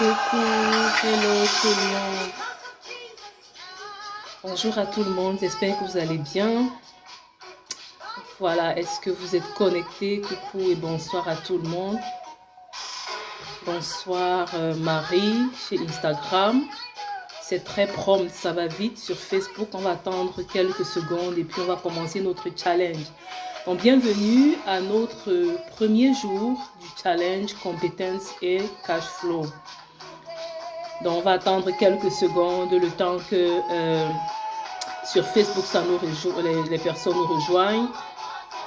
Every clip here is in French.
Coucou, hello tout le monde. Bonjour à tout le monde, j'espère que vous allez bien. Voilà, est-ce que vous êtes connectés? Coucou et bonsoir à tout le monde. Bonsoir Marie chez Instagram. C'est très prompt, ça va vite. Sur Facebook, on va attendre quelques secondes et puis on va commencer notre challenge. Donc, bienvenue à notre premier jour du challenge compétences et cash flow. Donc, on va attendre quelques secondes, le temps que sur Facebook, ça nous les personnes nous rejoignent.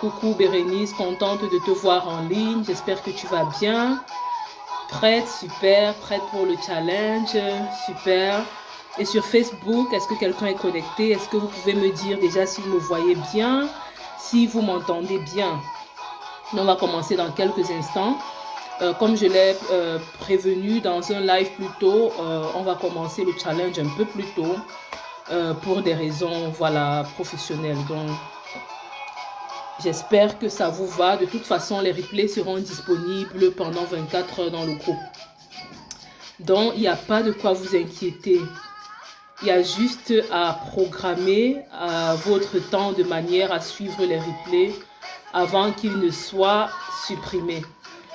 Coucou Bérénice, contente de te voir en ligne. J'espère que tu vas bien. Prête, super. Prête pour le challenge, super. Et sur Facebook, est-ce que quelqu'un est connecté? Est-ce que vous pouvez me dire déjà si vous me voyez bien, si vous m'entendez bien? On va commencer dans quelques instants. Comme je l'ai prévenu dans un live plus tôt, on va commencer le challenge un peu plus tôt pour des raisons professionnelles. Donc, j'espère que ça vous va. De toute façon, les replays seront disponibles pendant 24 heures dans le groupe. Donc, il n'y a pas de quoi vous inquiéter. Il y a juste à programmer votre temps de manière à suivre les replays avant qu'ils ne soient supprimés.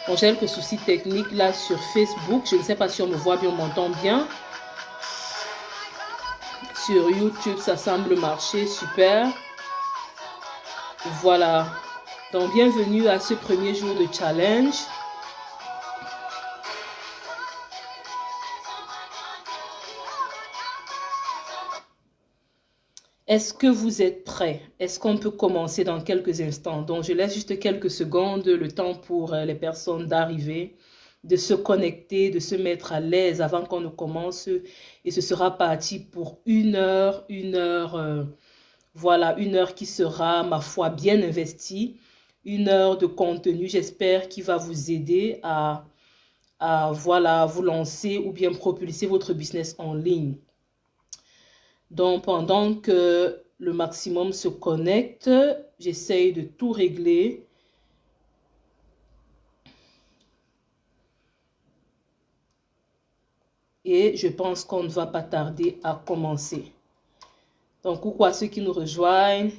Bon, j'ai quelques soucis techniques là sur Facebook. Je ne sais pas si on me voit bien, on m'entend bien. Sur YouTube, ça semble marcher, super. Voilà. Donc, bienvenue à ce premier jour de challenge. Est-ce que vous êtes prêts? Est-ce qu'on peut commencer dans quelques instants? Donc, je laisse juste quelques secondes, le temps pour les personnes d'arriver, de se connecter, de se mettre à l'aise avant qu'on ne commence. Et ce sera parti pour une heure, voilà, une heure qui sera, ma foi, bien investie. Une heure de contenu, j'espère, qui va vous aider à voilà, vous lancer ou bien propulser votre business en ligne. Donc, pendant que le maximum se connecte, j'essaye de tout régler. Et je pense qu'on ne va pas tarder à commencer. Donc, coucou à ceux qui nous rejoignent.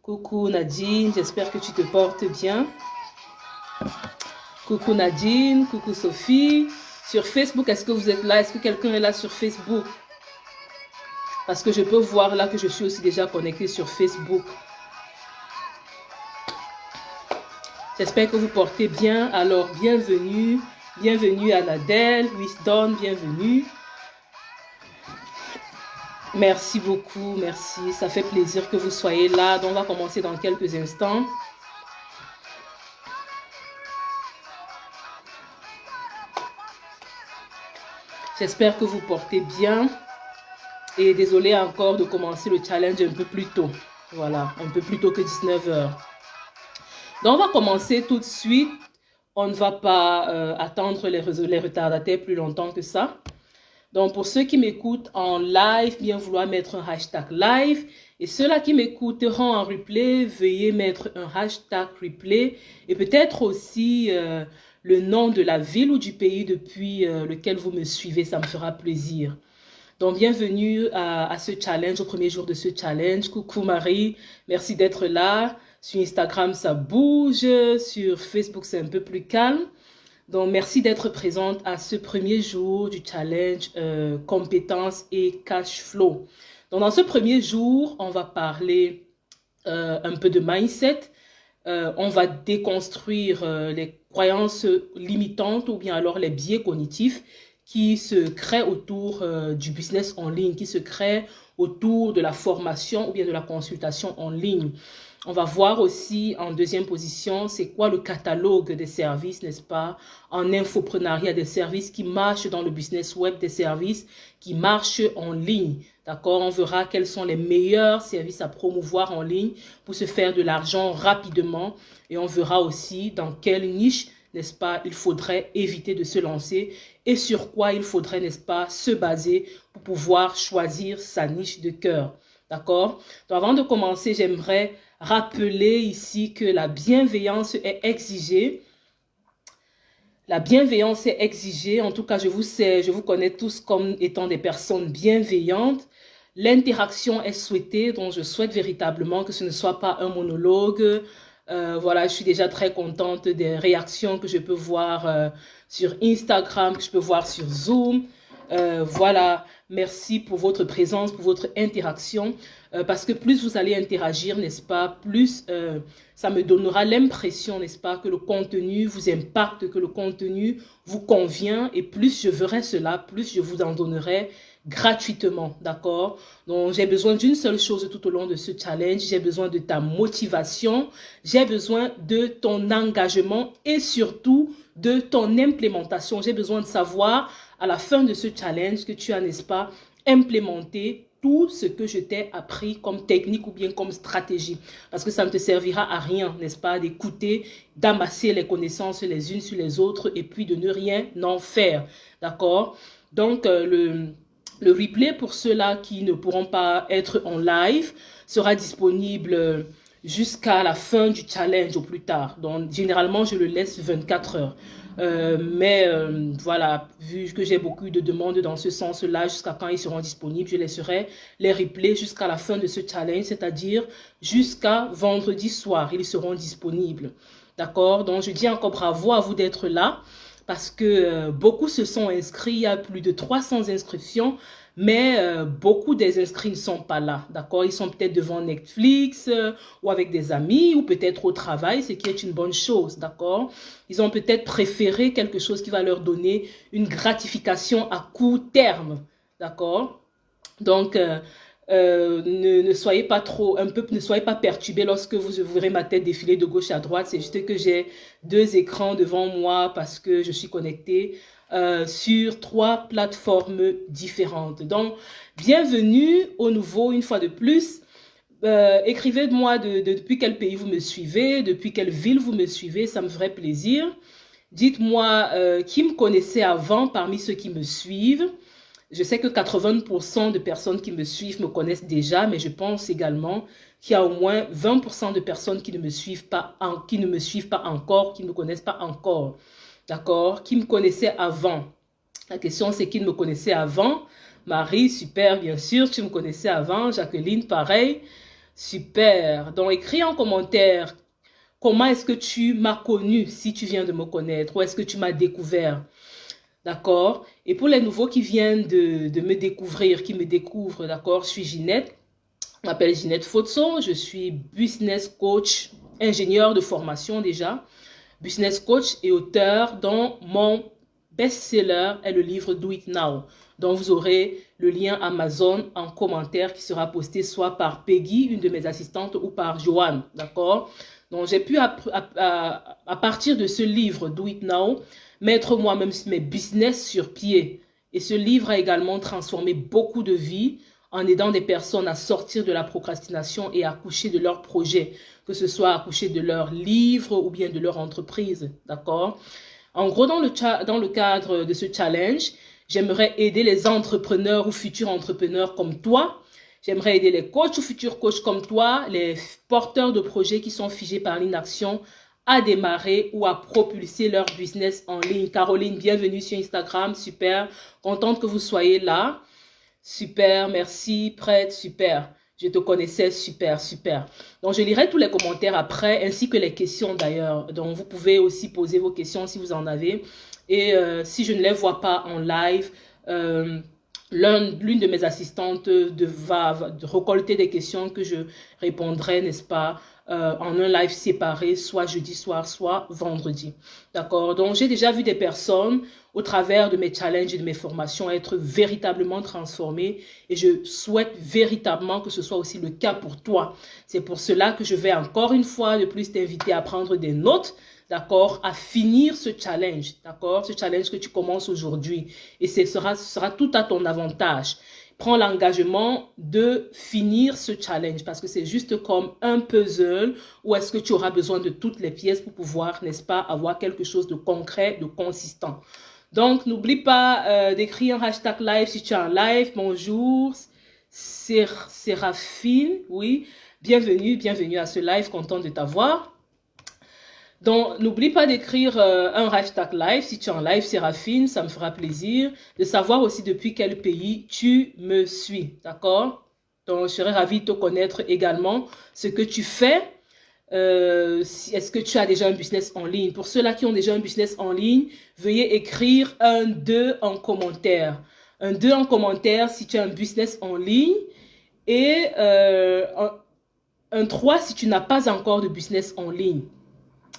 Coucou Nadine, j'espère que tu te portes bien. Coucou Nadine, coucou Sophie. Sur Facebook, est-ce que vous êtes là? Est-ce que quelqu'un est là sur Facebook? Parce que je peux voir là que je suis aussi déjà connectée sur Facebook. J'espère que vous portez bien. Alors, bienvenue. Bienvenue à Nadèle, Wisdom, bienvenue. Merci beaucoup, merci. Ça fait plaisir que vous soyez là. Donc, on va commencer dans quelques instants. J'espère que vous portez bien. Et désolé encore de commencer le challenge un peu plus tôt. Voilà, un peu plus tôt que 19 h. Donc, on va commencer tout de suite. On ne va pas attendre les retardataires plus longtemps que ça. Donc, pour ceux qui m'écoutent en live, bien vouloir mettre un hashtag live. Et ceux-là qui m'écouteront en replay, veuillez mettre un hashtag replay. Et peut-être aussi le nom de la ville ou du pays depuis lequel vous me suivez. Ça me fera plaisir. Donc, bienvenue à ce challenge, au premier jour de ce challenge. Coucou Marie, merci d'être là. Sur Instagram, ça bouge. Sur Facebook, c'est un peu plus calme. Donc, merci d'être présente à ce premier jour du challenge compétences et cash flow. Donc, dans ce premier jour, on va parler un peu de mindset. On va déconstruire les croyances limitantes ou bien alors les biais cognitifs qui se créent autour du business en ligne, qui se créent autour de la formation ou bien de la consultation en ligne. On va voir aussi en deuxième position, c'est quoi le catalogue des services, n'est-ce pas? En infoprenariat, des services qui marchent dans le business web, des services qui marchent en ligne. D'accord? On verra quels sont les meilleurs services à promouvoir en ligne pour se faire de l'argent rapidement. Et on verra aussi dans quelle niche, n'est-ce pas, il faudrait éviter de se lancer et sur quoi il faudrait, n'est-ce pas, se baser pour pouvoir choisir sa niche de cœur. D'accord? Donc, avant de commencer, j'aimerais rappeler ici que la bienveillance est exigée. La bienveillance est exigée. En tout cas, je vous connais tous comme étant des personnes bienveillantes. L'interaction est souhaitée, donc je souhaite véritablement que ce ne soit pas un monologue. Voilà, je suis déjà très contente des réactions que je peux voir sur Instagram, que je peux voir sur Zoom. Voilà, merci pour votre présence, pour votre interaction, parce que plus vous allez interagir, n'est-ce pas, plus ça me donnera l'impression, n'est-ce pas, que le contenu vous impacte, que le contenu vous convient, et plus je verrai cela, plus je vous en donnerai gratuitement, d'accord? Donc, j'ai besoin d'une seule chose tout au long de ce challenge, j'ai besoin de ta motivation, j'ai besoin de ton engagement et surtout de ton implémentation. J'ai besoin de savoir à la fin de ce challenge que tu as, n'est-ce pas, implémenté tout ce que je t'ai appris comme technique ou bien comme stratégie. Parce que ça ne te servira à rien, n'est-ce pas, d'écouter, d'amasser les connaissances les unes sur les autres et puis de ne rien en faire, d'accord? Donc, le replay pour ceux-là qui ne pourront pas être en live sera disponible jusqu'à la fin du challenge au plus tard. Donc, généralement, je le laisse 24 heures. Voilà, vu que j'ai beaucoup de demandes dans ce sens-là, jusqu'à quand ils seront disponibles, je laisserai les replays jusqu'à la fin de ce challenge, c'est-à-dire jusqu'à vendredi soir, ils seront disponibles. D'accord? Donc, je dis encore bravo à vous d'être là, parce que beaucoup se sont inscrits, il y a plus de 300 inscriptions, mais beaucoup des inscrits ne sont pas là, d'accord? Ils sont peut-être devant Netflix ou avec des amis ou peut-être au travail, ce qui est une bonne chose, d'accord? Ils ont peut-être préféré quelque chose qui va leur donner une gratification à court terme, d'accord? Donc, ne soyez pas trop, ne soyez pas perturbés lorsque vous verrez ma tête défiler de gauche à droite. C'est juste que j'ai deux écrans devant moi parce que je suis connectée sur 3 plateformes différentes. Donc, bienvenue au nouveau, une fois de plus. Écrivez-moi depuis quel pays vous me suivez, depuis quelle ville vous me suivez, ça me ferait plaisir. Dites-moi qui me connaissait avant parmi ceux qui me suivent. Je sais que 80% de personnes qui me suivent me connaissent déjà, mais je pense également qu'il y a au moins 20% de personnes qui ne me suivent pas, qui ne me suivent pas encore, qui ne me connaissent pas encore. D'accord? Qui me connaissaient avant. La question, c'est qui me connaissait avant. Marie, super, bien sûr, tu me connaissais avant. Jacqueline, pareil. Super. Donc, écris en commentaire comment est-ce que tu m'as connu si tu viens de me connaître ou est-ce que tu m'as découvert. D'accord? Et pour les nouveaux qui viennent de me découvrir, qui me découvrent, d'accord? Je suis Ginette. Je m'appelle Ginette Fotso. Je suis business coach, ingénieur de formation déjà. Business coach et auteur dont mon best-seller est le livre Do It Now, dont vous aurez le lien Amazon en commentaire qui sera posté soit par Peggy, une de mes assistantes, ou par Joanne, d'accord? Donc, j'ai pu, à partir de ce livre Do It Now, mettre moi-même mes business sur pied. Et ce livre a également transformé beaucoup de vies en aidant des personnes à sortir de la procrastination et à accoucher de leurs projets, que ce soit accoucher de leur livre ou bien de leur entreprise, d'accord? En gros, dans le cadre de ce challenge, j'aimerais aider les entrepreneurs ou futurs entrepreneurs comme toi. J'aimerais aider les coachs ou futurs coachs comme toi, les porteurs de projets qui sont figés par l'inaction à démarrer ou à propulser leur business en ligne. Caroline, bienvenue sur Instagram, super. Contente que vous soyez là. Super, merci, prête, super. Je te connaissais, super, super. Donc, je lirai tous les commentaires après, ainsi que les questions d'ailleurs. Donc, vous pouvez aussi poser vos questions si vous en avez. Et si je ne les vois pas en live, l'une de mes assistantes va récolter des questions que je répondrai, n'est-ce pas, en un live séparé, soit jeudi soir, soit vendredi. D'accord? Donc, j'ai déjà vu des personnes au travers de mes challenges et de mes formations être véritablement transformées et je souhaite véritablement que ce soit aussi le cas pour toi. C'est pour cela que je vais encore une fois de plus t'inviter à prendre des notes, d'accord, à finir ce challenge, d'accord, ce challenge que tu commences aujourd'hui et ce sera tout à ton avantage. Prends l'engagement de finir ce challenge parce que c'est juste comme un puzzle où est-ce que tu auras besoin de toutes les pièces pour pouvoir, n'est-ce pas, avoir quelque chose de concret, de consistant. Donc, n'oublie pas d'écrire un hashtag live si tu es en live. Bonjour, Séraphine, oui, bienvenue à ce live, content de t'avoir. Donc, n'oublie pas d'écrire un hashtag live. Si tu es en live, Séraphine, ça me fera plaisir de savoir aussi depuis quel pays tu me suis. D'accord? Donc, je serais ravie de te connaître également. Ce que tu fais, est-ce que tu as déjà un business en ligne? Pour ceux-là qui ont déjà un business en ligne, veuillez écrire un 2 en commentaire. Un 2 en commentaire si tu as un business en ligne et un 3 si tu n'as pas encore de business en ligne.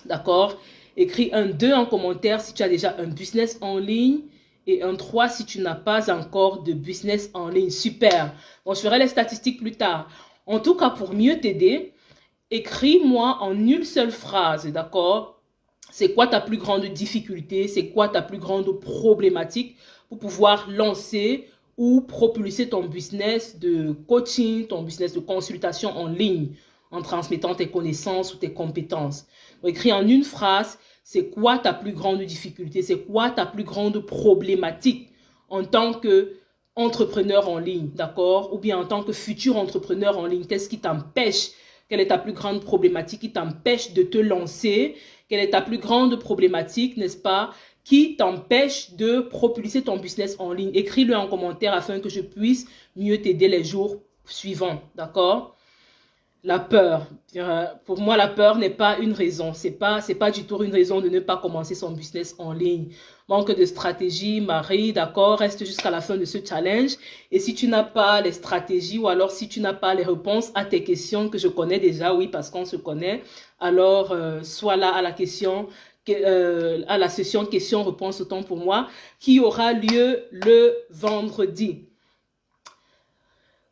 D'accord? Écris un 2 en commentaire si tu as déjà un business en ligne et un 3 si tu n'as pas encore de business en ligne. Super. Bon, je ferai les statistiques plus tard. En tout cas, pour mieux t'aider, écris-moi en une seule phrase, d'accord? C'est quoi ta plus grande difficulté? C'est quoi ta plus grande problématique pour pouvoir lancer ou propulser ton business de coaching, ton business de consultation en ligne, en transmettant tes connaissances ou tes compétences. Donc, écris en une phrase, c'est quoi ta plus grande difficulté? C'est quoi ta plus grande problématique en tant qu'entrepreneur en ligne, d'accord? Ou bien en tant que futur entrepreneur en ligne, qu'est-ce qui t'empêche? Quelle est ta plus grande problématique qui t'empêche de te lancer? Quelle est ta plus grande problématique, n'est-ce pas, qui t'empêche de propulser ton business en ligne? Écris-le en commentaire afin que je puisse mieux t'aider les jours suivants, d'accord? La peur. Pour moi, la peur n'est pas une raison. C'est pas du tout une raison de ne pas commencer son business en ligne. Manque de stratégie, Marie, d'accord, reste jusqu'à la fin de ce challenge. Et si tu n'as pas les stratégies ou alors si tu n'as pas les réponses à tes questions que je connais déjà, oui, parce qu'on se connaît, alors sois là à la question, à la session questions-réponses autant pour moi, qui aura lieu le vendredi.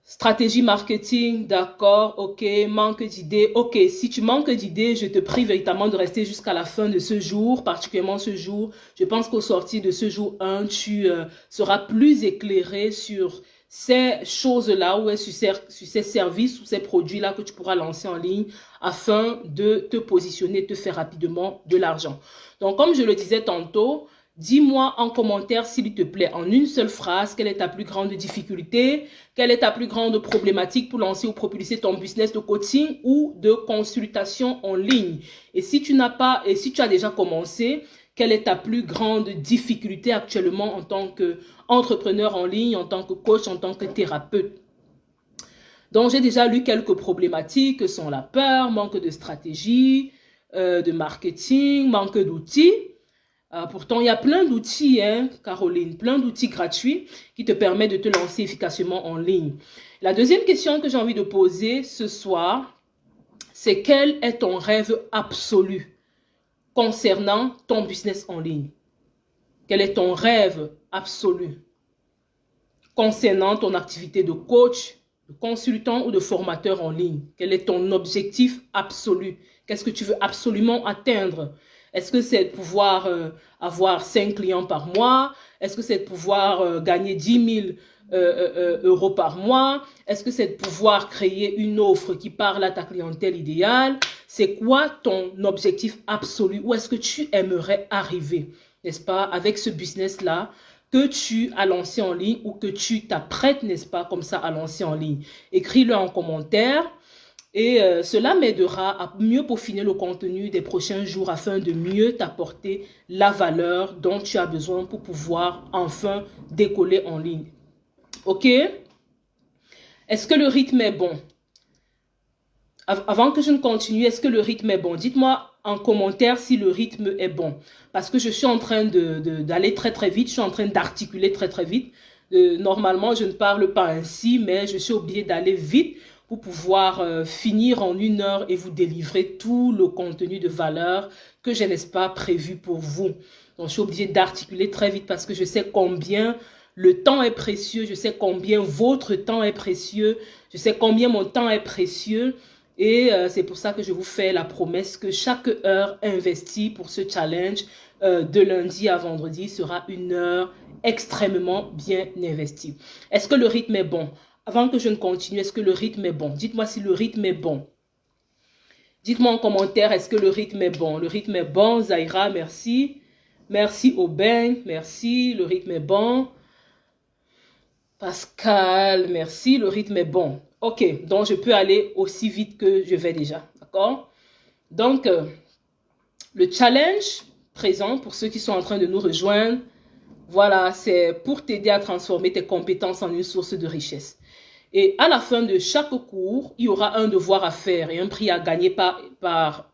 Stratégie marketing, d'accord, ok, manque d'idées. Ok, si tu manques d'idées, je te prie véritablement de rester jusqu'à la fin de ce jour, particulièrement ce jour. Je pense qu'au sortir de ce jour 1, tu seras plus éclairé sur ces choses-là ou sur ces services ou ces produits-là que tu pourras lancer en ligne afin de te positionner, te faire rapidement de l'argent. Donc, comme je le disais tantôt, dis-moi en commentaire, s'il te plaît, en une seule phrase, quelle est ta plus grande difficulté, quelle est ta plus grande problématique pour lancer ou propulser ton business de coaching ou de consultation en ligne. Et si tu as déjà commencé, quelle est ta plus grande difficulté actuellement en tant qu'entrepreneur en ligne, en tant que coach, en tant que thérapeute. Donc, j'ai déjà lu quelques problématiques que sont la peur, manque de stratégie, de marketing, manque d'outils. Pourtant, il y a plein d'outils, hein, Caroline, plein d'outils gratuits qui te permettent de te lancer efficacement en ligne. La deuxième question que j'ai envie de poser ce soir, c'est quel est ton rêve absolu concernant ton business en ligne? Quel est ton rêve absolu concernant ton activité de coach, de consultant ou de formateur en ligne? Quel est ton objectif absolu? Qu'est-ce que tu veux absolument atteindre? Est-ce que c'est de pouvoir avoir 5 clients par mois? Est-ce que c'est de pouvoir gagner 10 000 euros par mois? Est-ce que c'est de pouvoir créer une offre qui parle à ta clientèle idéale? C'est quoi ton objectif absolu? Où est-ce que tu aimerais arriver, n'est-ce pas, avec ce business-là que tu as lancé en ligne ou que tu t'apprêtes, n'est-ce pas, comme ça, à lancer en ligne? Écris-le en commentaire. Et cela m'aidera à mieux peaufiner le contenu des prochains jours afin de mieux t'apporter la valeur dont tu as besoin pour pouvoir enfin décoller en ligne. Ok? Est-ce que le rythme est bon? Avant que je ne continue, est-ce que le rythme est bon? Dites-moi en commentaire si le rythme est bon. Parce que je suis en train d'aller très très vite, je suis en train d'articuler très très vite. Normalement, je ne parle pas ainsi, mais je suis obligée d'aller vite pour pouvoir finir en 1 heure et vous délivrer tout le contenu de valeur que je n'ai pas prévu pour vous. Donc, je suis obligée d'articuler très vite parce que je sais combien le temps est précieux, je sais combien votre temps est précieux, je sais combien mon temps est précieux. Et c'est pour ça que je vous fais la promesse que chaque heure investie pour ce challenge de lundi à vendredi sera 1 heure extrêmement bien investie. Est-ce que le rythme est bon? Avant que je ne continue, est-ce que le rythme est bon? Dites-moi si le rythme est bon. Dites-moi en commentaire, est-ce que le rythme est bon? Le rythme est bon, Zaira, merci. Merci Aubin, merci, le rythme est bon. Pascal, merci, le rythme est bon. Ok, donc je peux aller aussi vite que je vais déjà, d'accord? Donc, Le challenge présent, pour ceux qui sont en train de nous rejoindre, voilà, c'est pour t'aider à transformer tes compétences en une source de richesse. Et à la fin de chaque cours, il y aura un devoir à faire et un prix à gagner par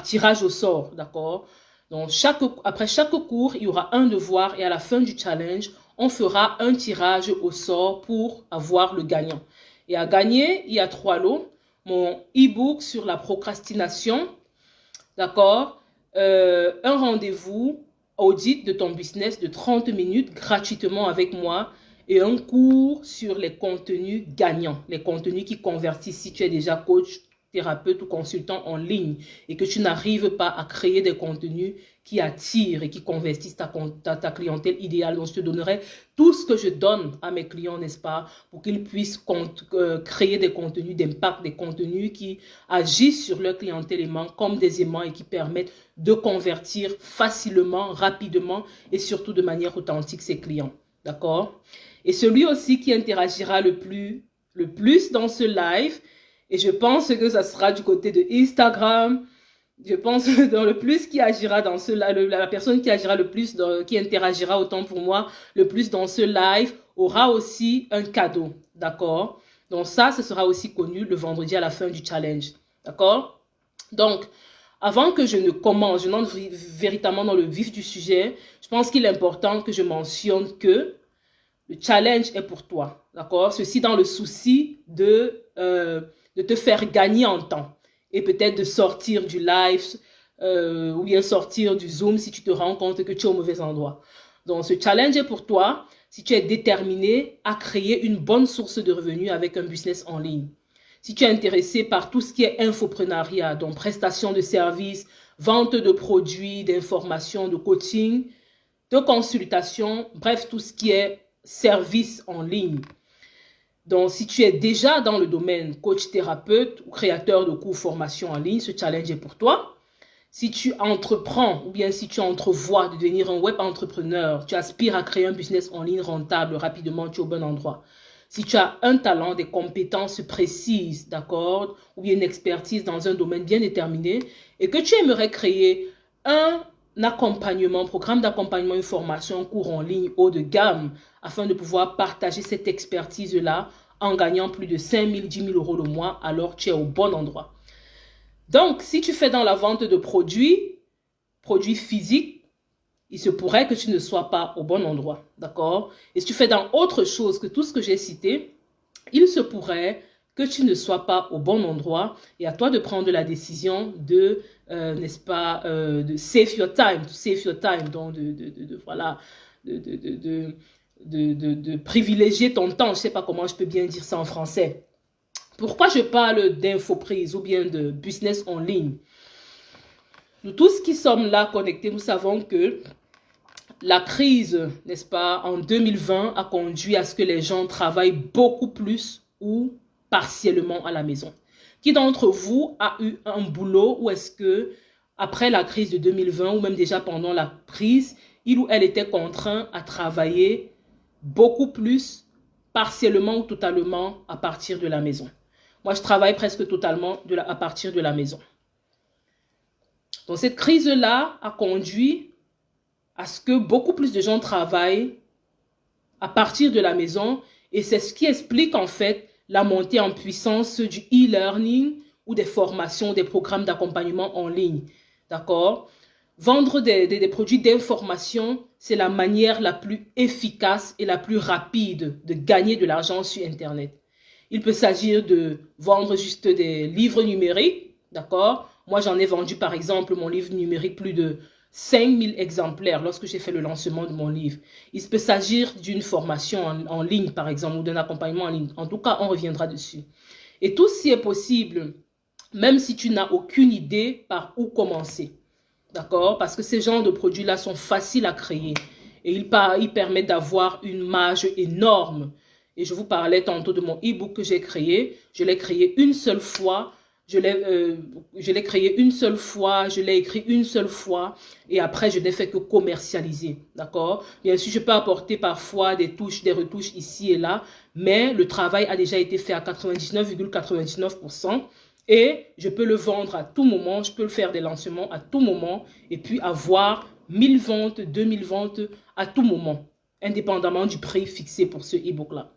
tirage au sort, d'accord? Donc, après chaque cours, il y aura un devoir et à la fin du challenge, on fera un tirage au sort pour avoir le gagnant. Et à gagner, il y a 3 lots. Mon e-book sur la procrastination, d'accord? Un rendez-vous audit de ton business de 30 minutes gratuitement avec moi et un cours sur les contenus gagnants, les contenus qui convertissent si tu es déjà coach, thérapeute ou consultant en ligne et que tu n'arrives pas à créer des contenus qui attirent et qui convertissent ta clientèle idéale. Donc, je te donnerai tout ce que je donne à mes clients, n'est-ce pas, pour qu'ils puissent créer des contenus d'impact, des contenus qui agissent sur leur clientèle aimant comme des aimants et qui permettent de convertir facilement, rapidement et surtout de manière authentique ses clients. D'accord? Et celui aussi qui interagira le plus dans ce live, et je pense que ça sera du côté de Instagram. Je pense que dans le plus qui agira dans ce live, la personne qui agira le plus, qui interagira autant pour moi, le plus dans ce live, aura aussi un cadeau. D'accord? Donc ça, ce sera aussi connu le vendredi à la fin du challenge. D'accord? Donc, avant que je ne commence, je n'entre véritablement dans le vif du sujet, je pense qu'il est important que je mentionne que le challenge est pour toi. D'accord? Ceci dans le souci de te faire gagner en temps et peut-être de sortir du live ou bien sortir du Zoom si tu te rends compte que tu es au mauvais endroit. Donc, ce challenge est pour toi si tu es déterminé à créer une bonne source de revenus avec un business en ligne. Si tu es intéressé par tout ce qui est infopreneuriat, donc prestation de services, vente de produits, d'informations, de coaching, de consultation, bref, tout ce qui est service en ligne. Donc, si tu es déjà dans le domaine coach thérapeute ou créateur de cours formation en ligne, ce challenge est pour toi. Si tu entreprends ou bien si tu entrevois de devenir un web entrepreneur, tu aspires à créer un business en ligne rentable rapidement, tu es au bon endroit. Si tu as un talent, des compétences précises, d'accord, ou bien une expertise dans un domaine bien déterminé et que tu aimerais créer un accompagnement, programme d'accompagnement, une formation, un cours en ligne haut de gamme afin de pouvoir partager cette expertise-là en gagnant plus de 5 000, 10 000 euros le mois, alors tu es au bon endroit. Donc, si tu fais dans la vente de produits physiques, il se pourrait que tu ne sois pas au bon endroit, d'accord? Et si tu fais dans autre chose que tout ce que j'ai cité, il se pourrait que tu ne sois pas au bon endroit et à toi de prendre la décision de, n'est-ce pas, de save your time, donc de privilégier ton temps. Je ne sais pas comment je peux bien dire ça en français. Pourquoi je parle d'infoprise ou bien de business en ligne? Nous tous qui sommes là connectés, nous savons que la crise, n'est-ce pas, en 2020 a conduit à ce que les gens travaillent beaucoup plus ou partiellement à la maison. Qui d'entre vous a eu un boulot ou est-ce que après la crise de 2020 ou même déjà pendant la crise, il ou elle était contraint à travailler beaucoup plus, partiellement ou totalement à partir de la maison? Moi, je travaille presque totalement à partir de la maison. Donc, cette crise-là a conduit à ce que beaucoup plus de gens travaillent à partir de la maison et c'est ce qui explique en fait la montée en puissance du e-learning ou des formations, des programmes d'accompagnement en ligne. D'accord? Vendre des produits d'information, c'est la manière la plus efficace et la plus rapide de gagner de l'argent sur Internet. Il peut s'agir de vendre juste des livres numériques, d'accord? Moi, j'en ai vendu, par exemple, mon livre numérique, plus de 5000 exemplaires lorsque j'ai fait le lancement de mon livre. Il peut s'agir d'une formation en ligne, par exemple, ou d'un accompagnement en ligne. En tout cas, on reviendra dessus. Et tout ce qui est possible, même si tu n'as aucune idée par où commencer. D'accord? Parce que ces genres de produits-là sont faciles à créer. Et ils permettent d'avoir une marge énorme. Et je vous parlais tantôt de mon e-book que j'ai créé. Je l'ai créé une seule fois. Je l'ai créé une seule fois, je l'ai écrit une seule fois et après je n'ai fait que commercialiser, d'accord? Bien sûr, je peux apporter parfois des retouches ici et là, mais le travail a déjà été fait à 99,99%. Et je peux le vendre à tout moment, je peux faire des lancements à tout moment et puis avoir 1000 ventes, 2000 ventes à tout moment, indépendamment du prix fixé pour ce e-book-là.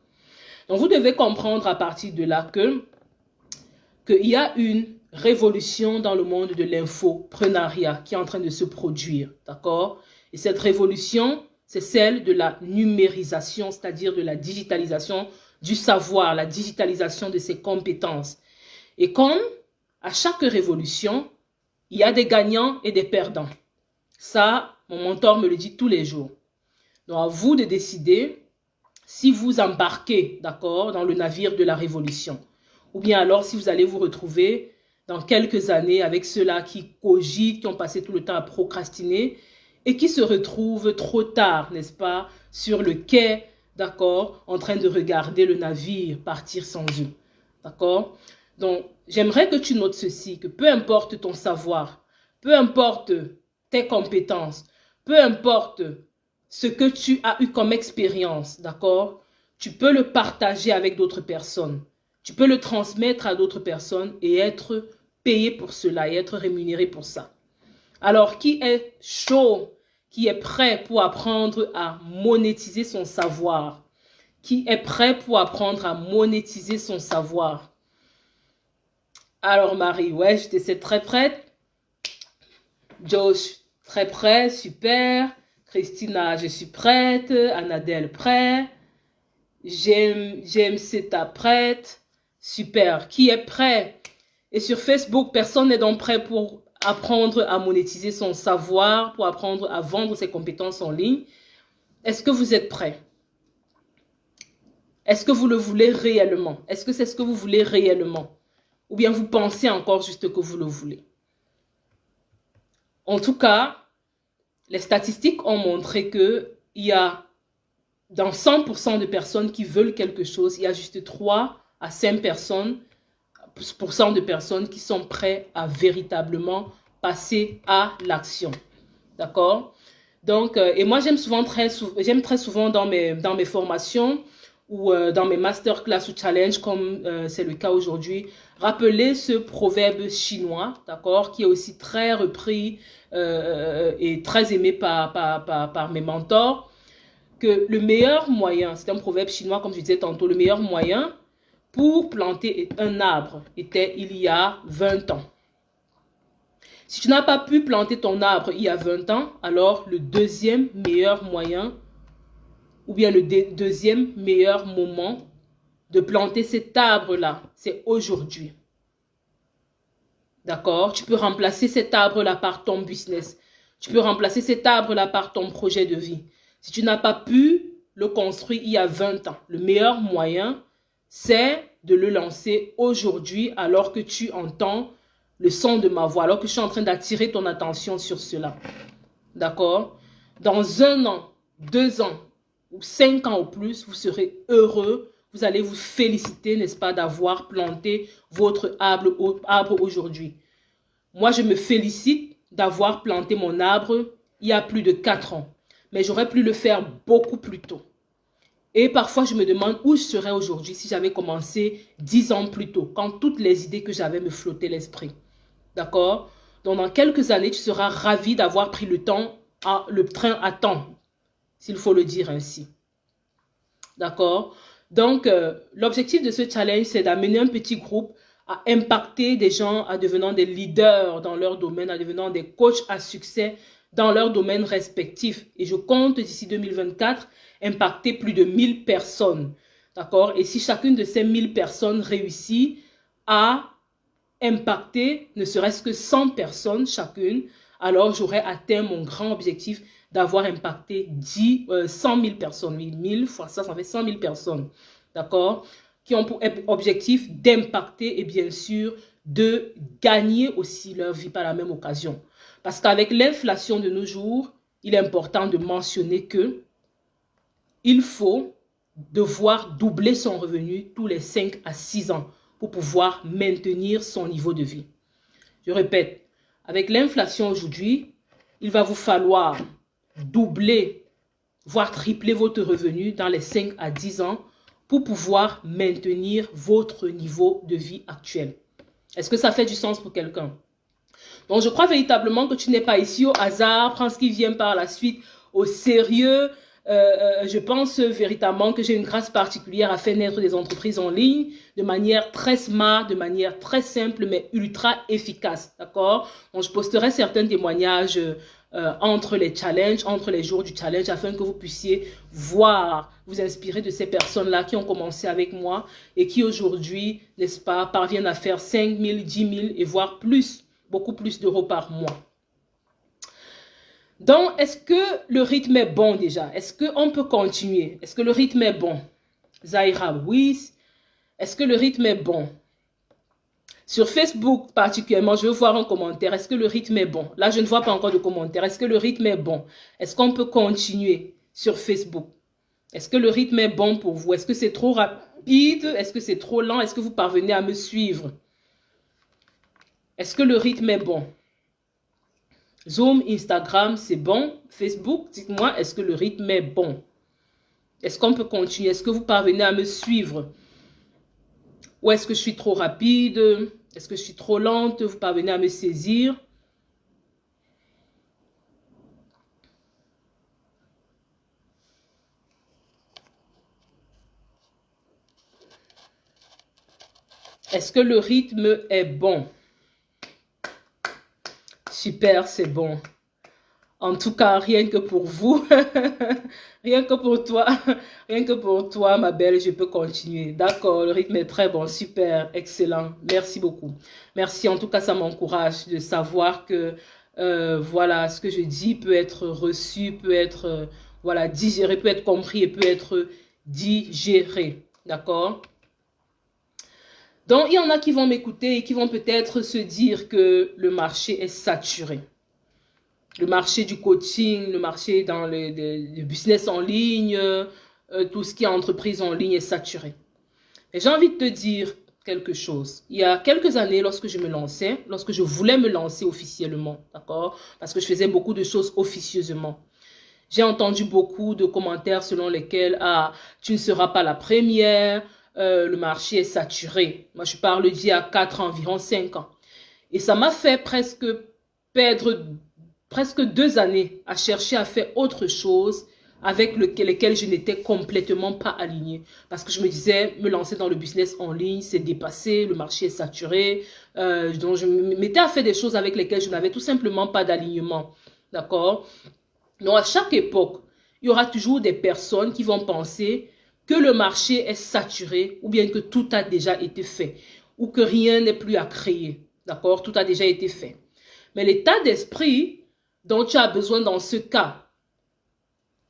Donc, vous devez comprendre à partir de là qu'il y a une révolution dans le monde de l'infoprenariat qui est en train de se produire, d'accord? Et cette révolution, c'est celle de la numérisation, c'est-à-dire de la digitalisation du savoir, la digitalisation de ses compétences. Et comme à chaque révolution, il y a des gagnants et des perdants. Ça, mon mentor me le dit tous les jours. Donc, à vous de décider si vous embarquez, d'accord, dans le navire de la révolution. Ou bien alors, si vous allez vous retrouver dans quelques années avec ceux-là qui cogitent, qui ont passé tout le temps à procrastiner et qui se retrouvent trop tard, n'est-ce pas, sur le quai, d'accord, en train de regarder le navire partir sans eux. D'accord? Donc, j'aimerais que tu notes ceci, que peu importe ton savoir, peu importe tes compétences, peu importe ce que tu as eu comme expérience, d'accord? Tu peux le partager avec d'autres personnes. Tu peux le transmettre à d'autres personnes et être payé pour cela et être rémunéré pour ça. Alors, qui est chaud, qui est prêt pour apprendre à monétiser son savoir? Qui est prêt pour apprendre à monétiser son savoir? Alors, Marie, ouais, je te sais très prête. Josh, très prêt, super. Christina, je suis prête. Annadelle, prêt. J'aime ta prête. Super. Qui est prêt? Et sur Facebook, personne n'est donc prêt pour apprendre à monétiser son savoir, pour apprendre à vendre ses compétences en ligne. Est-ce que vous êtes prêt? Est-ce que vous le voulez réellement? Est-ce que c'est ce que vous voulez réellement? Ou bien vous pensez encore juste que vous le voulez? En tout cas, les statistiques ont montré qu'il y a dans 100% de personnes qui veulent quelque chose, il y a juste 3 à 5% de personnes qui sont prêtes à véritablement passer à l'action. D'accord? Donc, et moi, j'aime très souvent dans mes formations ou dans mes masterclass ou challenges, comme c'est le cas aujourd'hui, rappeler ce proverbe chinois, d'accord, qui est aussi très repris et très aimé par mes mentors, que le meilleur moyen, c'est un proverbe chinois, comme je disais tantôt, le meilleur moyen pour planter un arbre était il y a 20 ans. Si tu n'as pas pu planter ton arbre il y a 20 ans, alors le deuxième meilleur moyen ou bien le deuxième meilleur moment de planter cet arbre-là, c'est aujourd'hui. D'accord? Tu peux remplacer cet arbre-là par ton business. Tu peux remplacer cet arbre-là par ton projet de vie. Si tu n'as pas pu le construire il y a 20 ans, le meilleur moyen, c'est de le lancer aujourd'hui alors que tu entends le son de ma voix, alors que je suis en train d'attirer ton attention sur cela. D'accord? Dans 1 an, 2 ans ou 5 ans ou plus, vous serez heureux. Vous allez vous féliciter, n'est-ce pas, d'avoir planté votre arbre aujourd'hui. Moi, je me félicite d'avoir planté mon arbre il y a plus de 4 ans. Mais j'aurais pu le faire beaucoup plus tôt. Et parfois, je me demande où je serais aujourd'hui si j'avais commencé 10 ans plus tôt, quand toutes les idées que j'avais me flottaient l'esprit. D'accord? Donc, dans quelques années, tu seras ravi d'avoir pris le train à temps, s'il faut le dire ainsi. D'accord? Donc, l'objectif de ce challenge, c'est d'amener un petit groupe à impacter des gens à devenant des leaders dans leur domaine, à devenant des coachs à succès dans leur domaine respectif. Et je compte d'ici 2024 impacter plus de 1000 personnes. D'accord? Et si chacune de ces 1000 personnes réussit à impacter ne serait-ce que 100 personnes chacune, alors j'aurai atteint mon grand objectif d'avoir impacté 100 000 personnes. 1000 fois ça fait 100 000 personnes. D'accord? Qui ont pour objectif d'impacter et bien sûr de gagner aussi leur vie par la même occasion. Parce qu'avec l'inflation de nos jours, il est important de mentionner que il faut devoir doubler son revenu tous les 5 à 6 ans pour pouvoir maintenir son niveau de vie. Je répète, avec l'inflation aujourd'hui, il va vous falloir doubler, voire tripler votre revenu dans les 5 à 10 ans pour pouvoir maintenir votre niveau de vie actuel. Est-ce que ça fait du sens pour quelqu'un? Donc, je crois véritablement que tu n'es pas ici au hasard. Prends ce qui vient par la suite au sérieux. Je pense véritablement que j'ai une grâce particulière à faire naître des entreprises en ligne de manière très smart, de manière très simple, mais ultra efficace. D'accord? Donc, je posterai certains témoignages entre les challenges, entre les jours du challenge, afin que vous puissiez voir, vous inspirer de ces personnes-là qui ont commencé avec moi et qui aujourd'hui, n'est-ce pas, parviennent à faire 5 000, 10 000 et voire plus, beaucoup plus d'euros par mois. Donc, est-ce que le rythme est bon déjà? Est-ce qu'on peut continuer? Est-ce que le rythme est bon? Zahira, oui. Est-ce que le rythme est bon? Sur Facebook particulièrement, je veux voir un commentaire. Est-ce que le rythme est bon? Là, je ne vois pas encore de commentaire. Est-ce que le rythme est bon? Est-ce qu'on peut continuer sur Facebook? Est-ce que le rythme est bon pour vous? Est-ce que c'est trop rapide? Est-ce que c'est trop lent? Est-ce que vous parvenez à me suivre? Est-ce que le rythme est bon? Zoom, Instagram, c'est bon. Facebook, dites-moi, est-ce que le rythme est bon? Est-ce qu'on peut continuer? Est-ce que vous parvenez à me suivre? Ou est-ce que je suis trop rapide? Est-ce que je suis trop lente? Vous parvenez à me saisir? Est-ce que le rythme est bon? Super, c'est bon. En tout cas, rien que pour vous, rien que pour toi, rien que pour toi, ma belle, je peux continuer. D'accord, le rythme est très bon, super, excellent. Merci beaucoup. Merci, en tout cas, ça m'encourage de savoir que, voilà, ce que je dis peut être reçu, peut être, voilà, digéré, peut être compris et peut être digéré. D'accord? Donc, il y en a qui vont m'écouter et qui vont peut-être se dire que le marché est saturé. Le marché du coaching, le marché dans le business en ligne, tout ce qui est entreprise en ligne est saturé. Et j'ai envie de te dire quelque chose. Il y a quelques années, lorsque je me lançais, lorsque je voulais me lancer officiellement, d'accord, parce que je faisais beaucoup de choses officieusement, j'ai entendu beaucoup de commentaires selon lesquels « Ah, tu ne seras pas la première, le marché est saturé. » Moi, je parle d'il y a 4 ans, environ 5 ans. Et ça m'a fait presque perdre presque 2 années à chercher à faire autre chose avec lesquelles je n'étais complètement pas alignée. Parce que je me disais, me lancer dans le business en ligne, c'est dépassé, le marché est saturé. Donc, je me mettais à faire des choses avec lesquelles je n'avais tout simplement pas d'alignement. D'accord? Donc, à chaque époque, il y aura toujours des personnes qui vont penser que le marché est saturé ou bien que tout a déjà été fait ou que rien n'est plus à créer. D'accord? Tout a déjà été fait. Mais l'état d'esprit dont tu as besoin dans ce cas,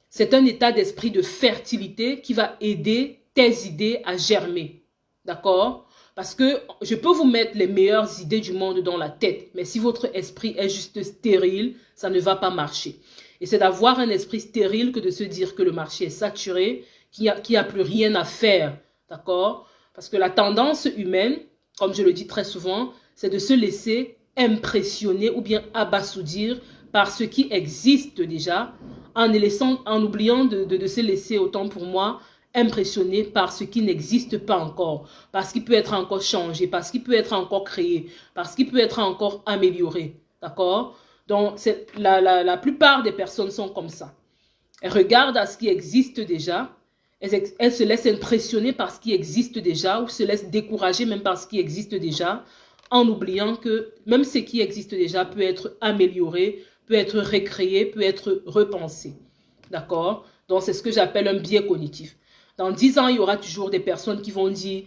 c'est un état d'esprit de fertilité qui va aider tes idées à germer. D'accord? Parce que je peux vous mettre les meilleures idées du monde dans la tête, mais si votre esprit est juste stérile, ça ne va pas marcher. Et c'est d'avoir un esprit stérile que de se dire que le marché est saturé, qu'il n'y a plus rien à faire. D'accord? Parce que la tendance humaine, comme je le dis très souvent, c'est de se laisser impressionner ou bien abasourdir par ce qui existe déjà, en oubliant de se laisser, autant pour moi, impressionner par ce qui n'existe pas encore, parce qu'il peut être encore changé, parce qu'il peut être encore créé, parce qu'il peut être encore amélioré. D'accord? Donc, la plupart des personnes sont comme ça. Elles regardent à ce qui existe déjà, elles se laissent impressionner par ce qui existe déjà, ou se laissent décourager même par ce qui existe déjà, en oubliant que même ce qui existe déjà peut être amélioré, peut être recréé, peut être repensé. D'accord? Donc, c'est ce que j'appelle un biais cognitif. Dans 10 ans, il y aura toujours des personnes qui vont dire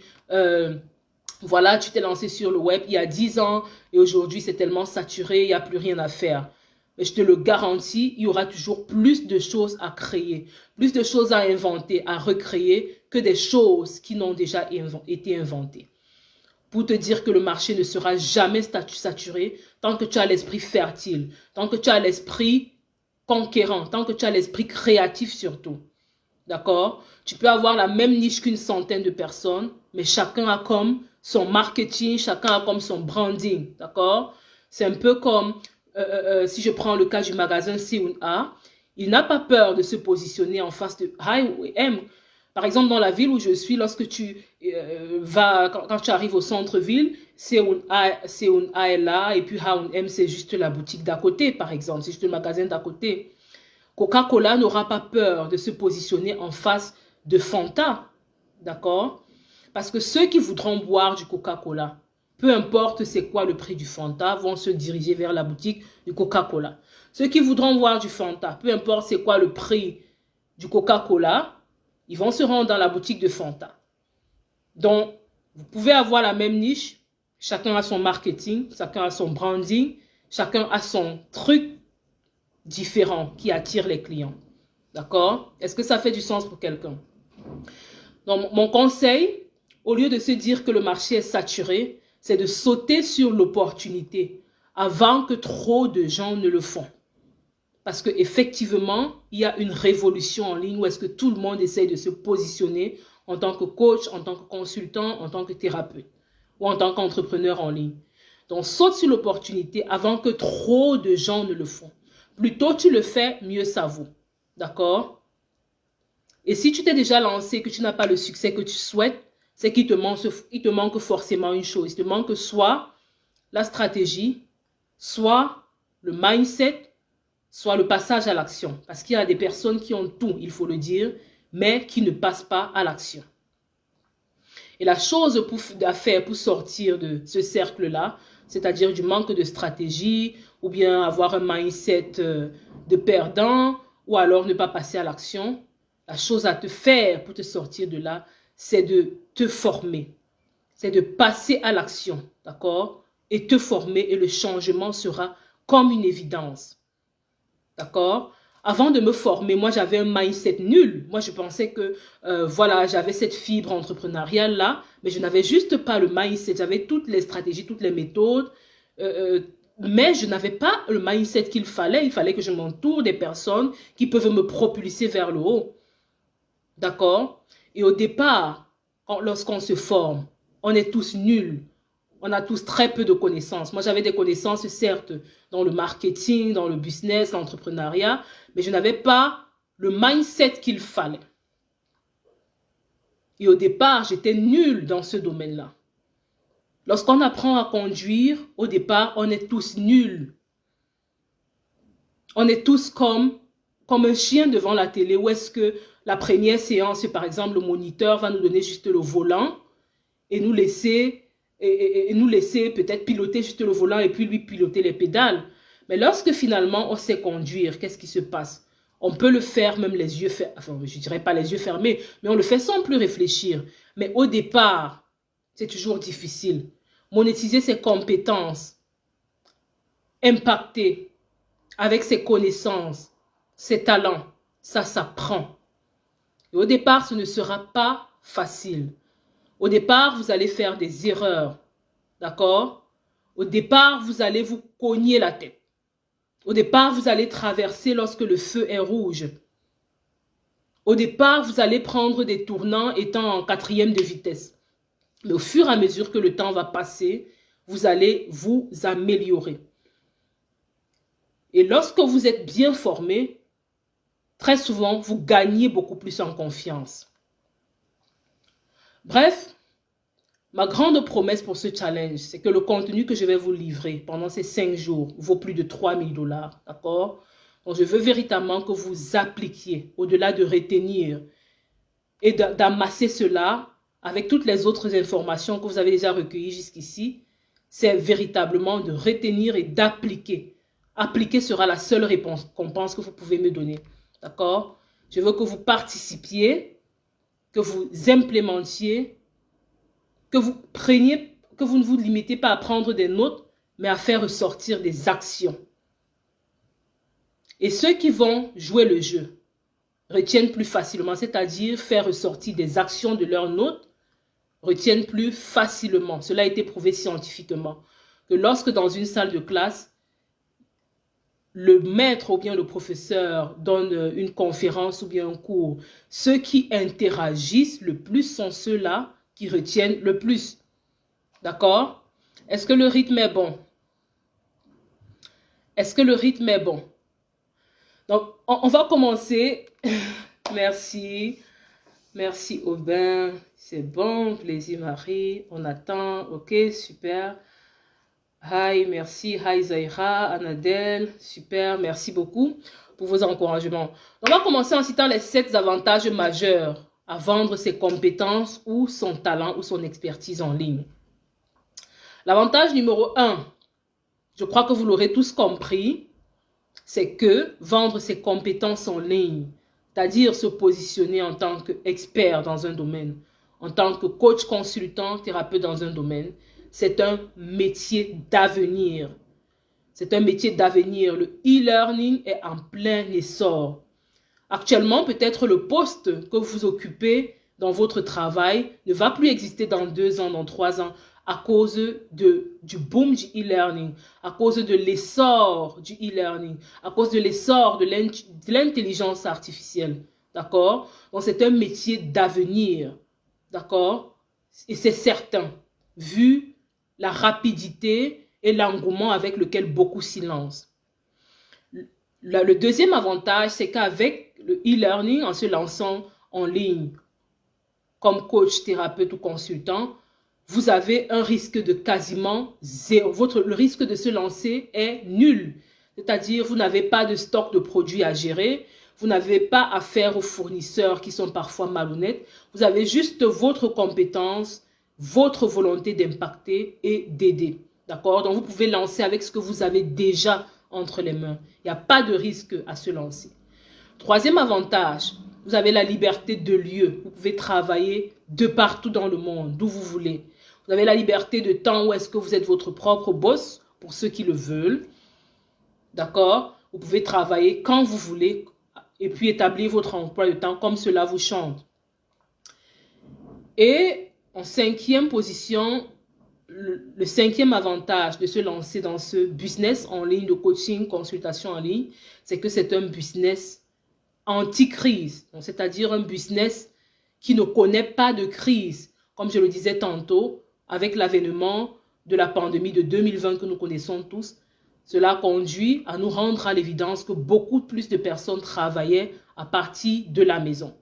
voilà, tu t'es lancé sur le web il y a 10 ans et aujourd'hui, c'est tellement saturé, il n'y a plus rien à faire. Mais je te le garantis, il y aura toujours plus de choses à créer, plus de choses à inventer, à recréer que des choses qui n'ont déjà été inventées. Pour te dire que le marché ne sera jamais saturé tant que tu as l'esprit fertile, tant que tu as l'esprit conquérant, tant que tu as l'esprit créatif surtout. D'accord? Tu peux avoir la même niche qu'une centaine de personnes, mais chacun a comme son marketing, chacun a comme son branding. D'accord? C'est un peu comme, si je prends le cas du magasin C&A, il n'a pas peur de se positionner en face de H&M Par exemple, dans la ville où je suis, lorsque tu quand tu arrives au centre-ville, c'est un A est là, et puis H&M, c'est juste la boutique d'à côté, par exemple. C'est juste le magasin d'à côté. Coca-Cola n'aura pas peur de se positionner en face de Fanta. D'accord? Parce que ceux qui voudront boire du Coca-Cola, peu importe c'est quoi le prix du Fanta, vont se diriger vers la boutique du Coca-Cola. Ceux qui voudront boire du Fanta, peu importe c'est quoi le prix du Coca-Cola, ils vont se rendre dans la boutique de Fanta. Donc, vous pouvez avoir la même niche, chacun a son marketing, chacun a son branding, chacun a son truc différent qui attire les clients. D'accord? Est-ce que ça fait du sens pour quelqu'un? Donc, mon conseil, au lieu de se dire que le marché est saturé, c'est de sauter sur l'opportunité avant que trop de gens ne le font. Parce qu'effectivement, il y a une révolution en ligne où est-ce que tout le monde essaye de se positionner en tant que coach, en tant que consultant, en tant que thérapeute ou en tant qu'entrepreneur en ligne. Donc, saute sur l'opportunité avant que trop de gens ne le font. Plus tôt tu le fais, mieux ça vaut. D'accord? Et si tu t'es déjà lancé et que tu n'as pas le succès que tu souhaites, c'est qu'il te manque forcément une chose. Il te manque soit la stratégie, soit le mindset, soit le passage à l'action. Parce qu'il y a des personnes qui ont tout, il faut le dire, mais qui ne passent pas à l'action. Et la chose à faire pour sortir de ce cercle-là, c'est-à-dire du manque de stratégie, ou bien avoir un mindset de perdant, ou alors ne pas passer à l'action, la chose à te faire pour te sortir de là, c'est de te former. C'est de passer à l'action, d'accord? Et te former, et le changement sera comme une évidence. D'accord? Avant de me former, moi, j'avais un mindset nul. Moi, je pensais que, voilà, j'avais cette fibre entrepreneuriale-là, mais je n'avais juste pas le mindset. J'avais toutes les stratégies, toutes les méthodes, mais je n'avais pas le mindset qu'il fallait. Il fallait que je m'entoure des personnes qui peuvent me propulser vers le haut. D'accord? Et au départ, lorsqu'on se forme, on est tous nuls. On a tous très peu de connaissances. Moi, j'avais des connaissances, certes, dans le marketing, dans le business, l'entrepreneuriat, mais je n'avais pas le mindset qu'il fallait. Et au départ, j'étais nulle dans ce domaine-là. Lorsqu'on apprend à conduire, au départ, on est tous nuls. On est tous comme un chien devant la télé, où est-ce que la première séance, par exemple, le moniteur va nous donner juste le volant et nous laisser peut-être piloter juste le volant et puis lui piloter les pédales. Mais lorsque finalement on sait conduire, qu'est-ce qui se passe? On peut le faire même les yeux fermés, enfin je ne dirais pas les yeux fermés, mais on le fait sans plus réfléchir. Mais au départ, c'est toujours difficile. Monétiser ses compétences, impacter avec ses connaissances, ses talents, ça s'apprend. Et au départ, ce ne sera pas facile. Au départ, vous allez faire des erreurs. D'accord? Au départ, vous allez vous cogner la tête. Au départ, vous allez traverser lorsque le feu est rouge. Au départ, vous allez prendre des tournants étant en 4e de vitesse. Mais au fur et à mesure que le temps va passer, vous allez vous améliorer. Et lorsque vous êtes bien formé, très souvent, vous gagnez beaucoup plus en confiance. Bref, ma grande promesse pour ce challenge, c'est que le contenu que je vais vous livrer pendant ces 5 jours vaut plus de 3 000 $, d'accord? Donc, je veux véritablement que vous appliquiez, au-delà de retenir et d'amasser cela avec toutes les autres informations que vous avez déjà recueillies jusqu'ici, c'est véritablement de retenir et d'appliquer. Appliquer sera la seule récompense que vous pouvez me donner, d'accord? Je veux que vous participiez, que vous implémentiez, que vous preniez, que vous ne vous limitez pas à prendre des notes, mais à faire ressortir des actions. Et ceux qui vont jouer le jeu retiennent plus facilement, c'est-à-dire faire ressortir des actions de leurs notes, retiennent plus facilement. Cela a été prouvé scientifiquement. Que lorsque dans une salle de classe, le maître ou bien le professeur donne une conférence ou bien un cours, ceux qui interagissent le plus sont ceux-là qui retiennent le plus. D'accord? Est-ce que le rythme est bon? Est-ce que le rythme est bon? Donc, on va commencer. Merci. Merci Aubin. C'est bon, plaisir Marie. On attend. Ok, super. Hi, merci. Hi Zaira, Anadel. Super, merci beaucoup pour vos encouragements. On va commencer en citant les 7 avantages majeurs à vendre ses compétences ou son talent ou son expertise en ligne. L'avantage numéro 1, je crois que vous l'aurez tous compris, c'est que vendre ses compétences en ligne, c'est-à-dire se positionner en tant qu'expert dans un domaine, en tant que coach consultant, thérapeute dans un domaine, c'est un métier d'avenir. C'est un métier d'avenir. Le e-learning est en plein essor. Actuellement, peut-être le poste que vous occupez dans votre travail ne va plus exister dans 2 ans, dans 3 ans, à cause du boom du e-learning, à cause de l'essor du e-learning, à cause de l'essor de l'intelligence artificielle. D'accord? Donc, c'est un métier d'avenir. D'accord? Et c'est certain, vu la rapidité et l'engouement avec lequel beaucoup s'y lancent. Le deuxième avantage, c'est qu'avec le e-learning, en se lançant en ligne comme coach, thérapeute ou consultant, vous avez un risque de quasiment zéro. Le risque de se lancer est nul. C'est-à-dire, vous n'avez pas de stock de produits à gérer. Vous n'avez pas affaire aux fournisseurs qui sont parfois malhonnêtes. Vous avez juste votre compétence, votre volonté d'impacter et d'aider. D'accord? Donc, vous pouvez lancer avec ce que vous avez déjà entre les mains. Il n'y a pas de risque à se lancer. Troisième avantage, vous avez la liberté de lieu. Vous pouvez travailler de partout dans le monde, d'où vous voulez. Vous avez la liberté de temps où est-ce que vous êtes votre propre boss, pour ceux qui le veulent. D'accord? Vous pouvez travailler quand vous voulez et puis établir votre emploi de temps comme cela vous chante. Et en 5e position, le 5e avantage de se lancer dans ce business en ligne de coaching, consultation en ligne, c'est que c'est un business anti-crise, c'est-à-dire un business qui ne connaît pas de crise. Comme je le disais tantôt, avec l'avènement de la pandémie de 2020 que nous connaissons tous, cela conduit à nous rendre à l'évidence que beaucoup plus de personnes travaillaient à partir de la maison.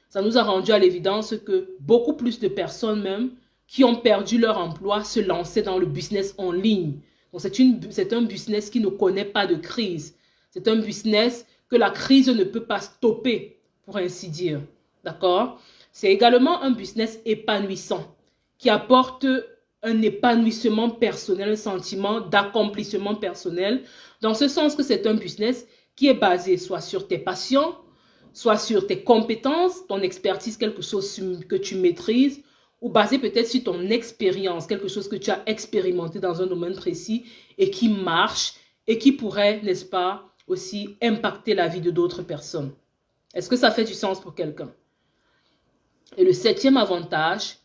Ça nous a rendu à l'évidence que beaucoup plus de personnes même qui ont perdu leur emploi se lançaient dans le business en ligne. Donc c'est un business qui ne connaît pas de crise. C'est un business que la crise ne peut pas stopper, pour ainsi dire. D'accord? C'est également un business épanouissant qui apporte un épanouissement personnel, un sentiment d'accomplissement personnel, dans ce sens que c'est un business qui est basé soit sur tes passions, soit sur tes compétences, ton expertise, quelque chose que tu maîtrises, ou basé peut-être sur ton expérience, quelque chose que tu as expérimenté dans un domaine précis et qui marche et qui pourrait, n'est-ce pas, aussi impacter la vie de d'autres personnes. Est-ce que ça fait du sens pour quelqu'un? Et le 7e avantage,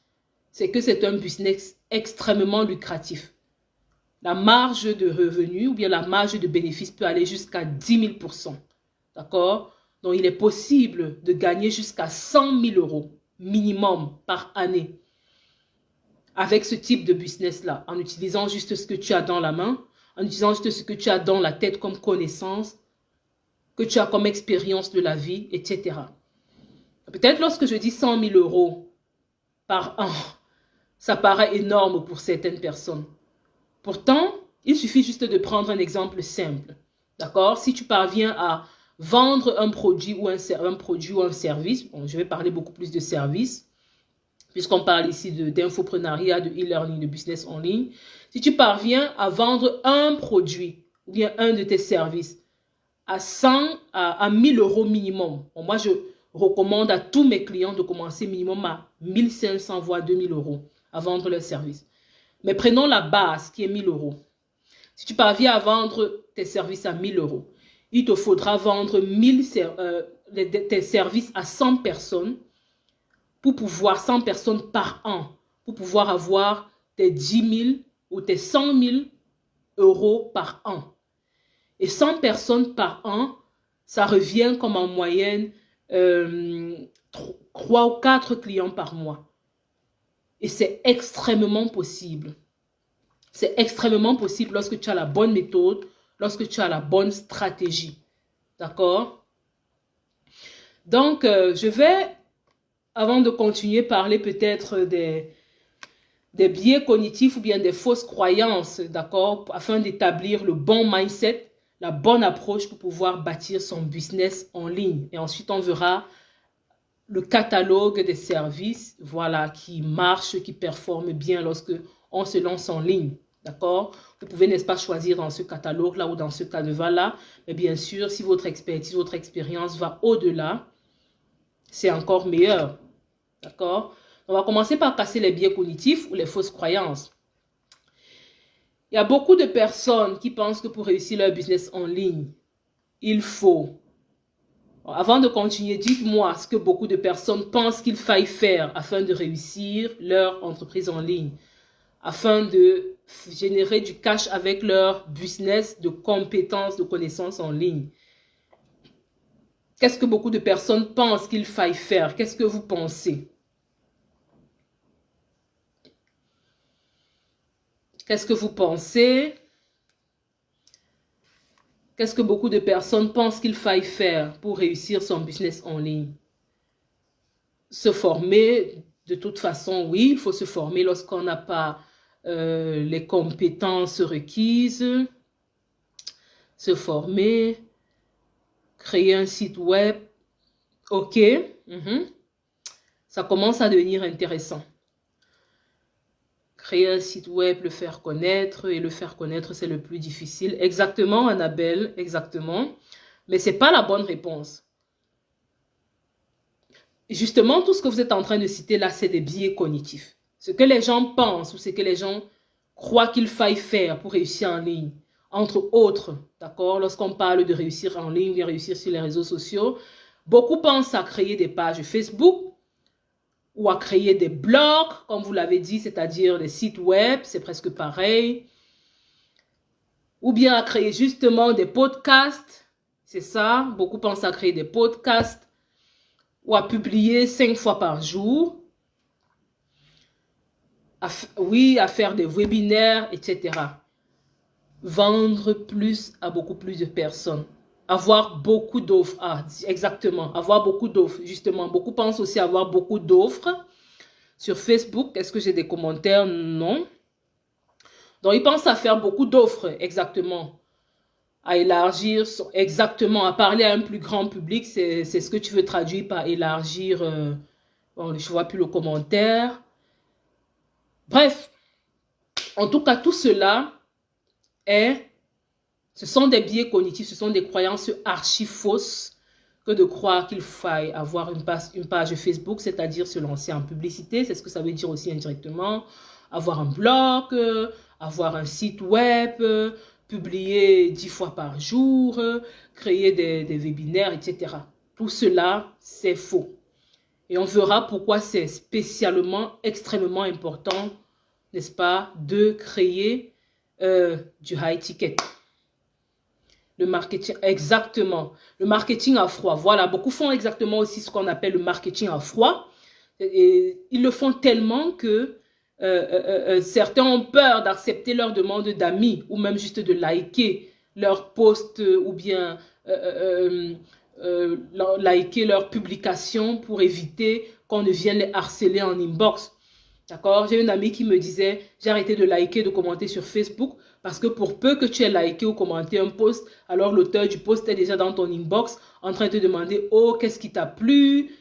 c'est que c'est un business extrêmement lucratif. La marge de revenus ou bien la marge de bénéfice peut aller jusqu'à 10 000%. D'accord? Donc, il est possible de gagner jusqu'à 100 000 € minimum par année avec ce type de business-là, en utilisant juste ce que tu as dans la main, en utilisant juste ce que tu as dans la tête comme connaissance, que tu as comme expérience de la vie, etc. Peut-être lorsque je dis 100 000 € par an, ça paraît énorme pour certaines personnes. Pourtant, il suffit juste de prendre un exemple simple. D'accord? Si tu parviens à vendre un produit ou un service, bon, je vais parler beaucoup plus de services, puisqu'on parle ici d'infoprenariat, de e-learning, de business en ligne. Si tu parviens à vendre un produit ou bien un de tes services à 1000 € minimum, bon, moi je recommande à tous mes clients de commencer minimum à 1500 voire 2000 € à vendre leur service. Mais prenons la base qui est 1000 €. Si tu parviens à vendre tes services à 1000 €, il te faudra vendre tes services à 100 personnes pour pouvoir, 100 personnes par an, pour pouvoir avoir tes 10 000 ou tes 100 000 € par an. Et 100 personnes par an, ça revient comme en moyenne 3 ou 4 clients par mois. Et c'est extrêmement possible. C'est extrêmement possible lorsque tu as la bonne méthode, lorsque tu as la bonne stratégie. D'accord? Donc, je vais avant de continuer, parler peut-être des biais cognitifs ou bien des fausses croyances, d'accord, afin d'établir le bon mindset, la bonne approche pour pouvoir bâtir son business en ligne. Et ensuite, on verra le catalogue des services, voilà, qui marche, qui performe bien lorsque on se lance en ligne. D'accord? Vous pouvez, n'est-ce pas, choisir dans ce catalogue-là ou dans ce canevas-là. Mais bien sûr, si votre expertise, votre expérience va au-delà, c'est encore meilleur. D'accord? On va commencer par casser les biais cognitifs ou les fausses croyances. Il y a beaucoup de personnes qui pensent que pour réussir leur business en ligne, il faut... Avant de continuer, dites-moi ce que beaucoup de personnes pensent qu'il faille faire afin de réussir leur entreprise en ligne, afin de générer du cash avec leur business de compétences, de connaissances en ligne. Qu'est-ce que beaucoup de personnes pensent qu'il faille faire? Qu'est-ce que vous pensez? Qu'est-ce que vous pensez? Qu'est-ce que beaucoup de personnes pensent qu'il faille faire pour réussir son business en ligne? Se former, de toute façon, oui, il faut se former lorsqu'on n'a pas les compétences requises. Se former, créer un site web, ok. Ça commence à devenir intéressant. Créer un site web, le faire connaître, et le faire connaître, c'est le plus difficile. Exactement, Annabelle, exactement. Mais ce n'est pas la bonne réponse. Justement, tout ce que vous êtes en train de citer là, c'est des biais cognitifs. Ce que les gens pensent ou ce que les gens croient qu'il faille faire pour réussir en ligne. Entre autres, d'accord, lorsqu'on parle de réussir en ligne ou bien réussir sur les réseaux sociaux, beaucoup pensent à créer des pages Facebook, ou à créer des blogs, comme vous l'avez dit, c'est-à-dire des sites web, c'est presque pareil. Ou bien à créer justement des podcasts, c'est ça. Beaucoup pensent à créer des podcasts ou à publier 5 fois par jour. Oui, à faire des webinaires, etc. Vendre plus à beaucoup plus de personnes. Avoir beaucoup d'offres. Ah, exactement. Avoir beaucoup d'offres. Justement, beaucoup pensent aussi avoir beaucoup d'offres. Sur Facebook, est-ce que j'ai des commentaires? Non. Donc, ils pensent à faire beaucoup d'offres, exactement. À élargir, exactement, à parler à un plus grand public. C'est ce que tu veux traduire par élargir. Bon, je ne vois plus le commentaire. Bref, en tout cas, tout cela ce sont des biais cognitifs, ce sont des croyances archi fausses que de croire qu'il faille avoir une page Facebook, c'est-à-dire se lancer en publicité, c'est ce que ça veut dire aussi indirectement, avoir un blog, avoir un site web, publier 10 fois par jour, créer des webinaires, etc. Tout cela, c'est faux. Et on verra pourquoi c'est spécialement, extrêmement important, n'est-ce pas, de créer du high ticket. Le marketing, exactement. Le marketing à froid. Voilà, beaucoup font exactement aussi ce qu'on appelle le marketing à froid. Et ils le font tellement que certains ont peur d'accepter leur demande d'amis ou même juste de liker leur post ou bien liker leur publication pour éviter qu'on ne vienne les harceler en inbox. D'accord? J'ai une amie qui me disait, j'ai arrêté de liker, de commenter sur Facebook parce que pour peu que tu aies liké ou commenté un post, alors l'auteur du post est déjà dans ton inbox en train de te demander, oh, qu'est-ce qui t'a plu?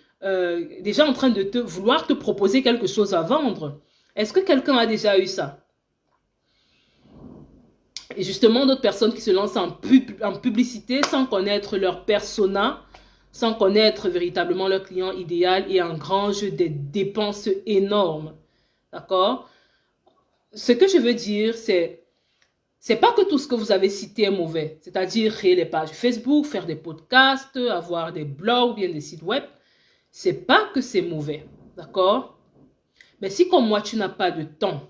Déjà en train de vouloir te proposer quelque chose à vendre. Est-ce que quelqu'un a déjà eu ça? Et justement, d'autres personnes qui se lancent en publicité sans connaître leur persona, sans connaître véritablement leur client idéal et engrangent des dépenses énormes. D'accord? Ce que je veux dire, c'est pas que tout ce que vous avez cité est mauvais. C'est-à-dire créer des pages Facebook, faire des podcasts, avoir des blogs ou bien des sites web. C'est pas que c'est mauvais. D'accord? Mais si comme moi, tu n'as pas de temps,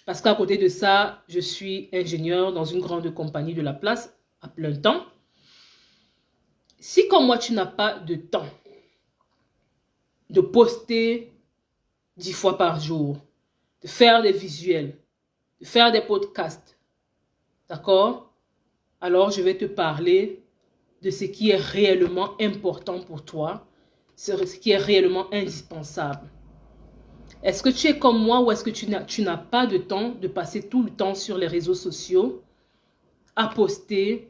parce qu'à côté de ça, je suis ingénieur dans une grande compagnie de la place à plein temps. Si comme moi, tu n'as pas de temps de poster 10 fois par jour, de faire des visuels, de faire des podcasts, d'accord? Alors, je vais te parler de ce qui est réellement important pour toi. ce qui est réellement indispensable. Est-ce que tu es comme moi ou est-ce que tu n'as pas de temps de passer tout le temps sur les réseaux sociaux à poster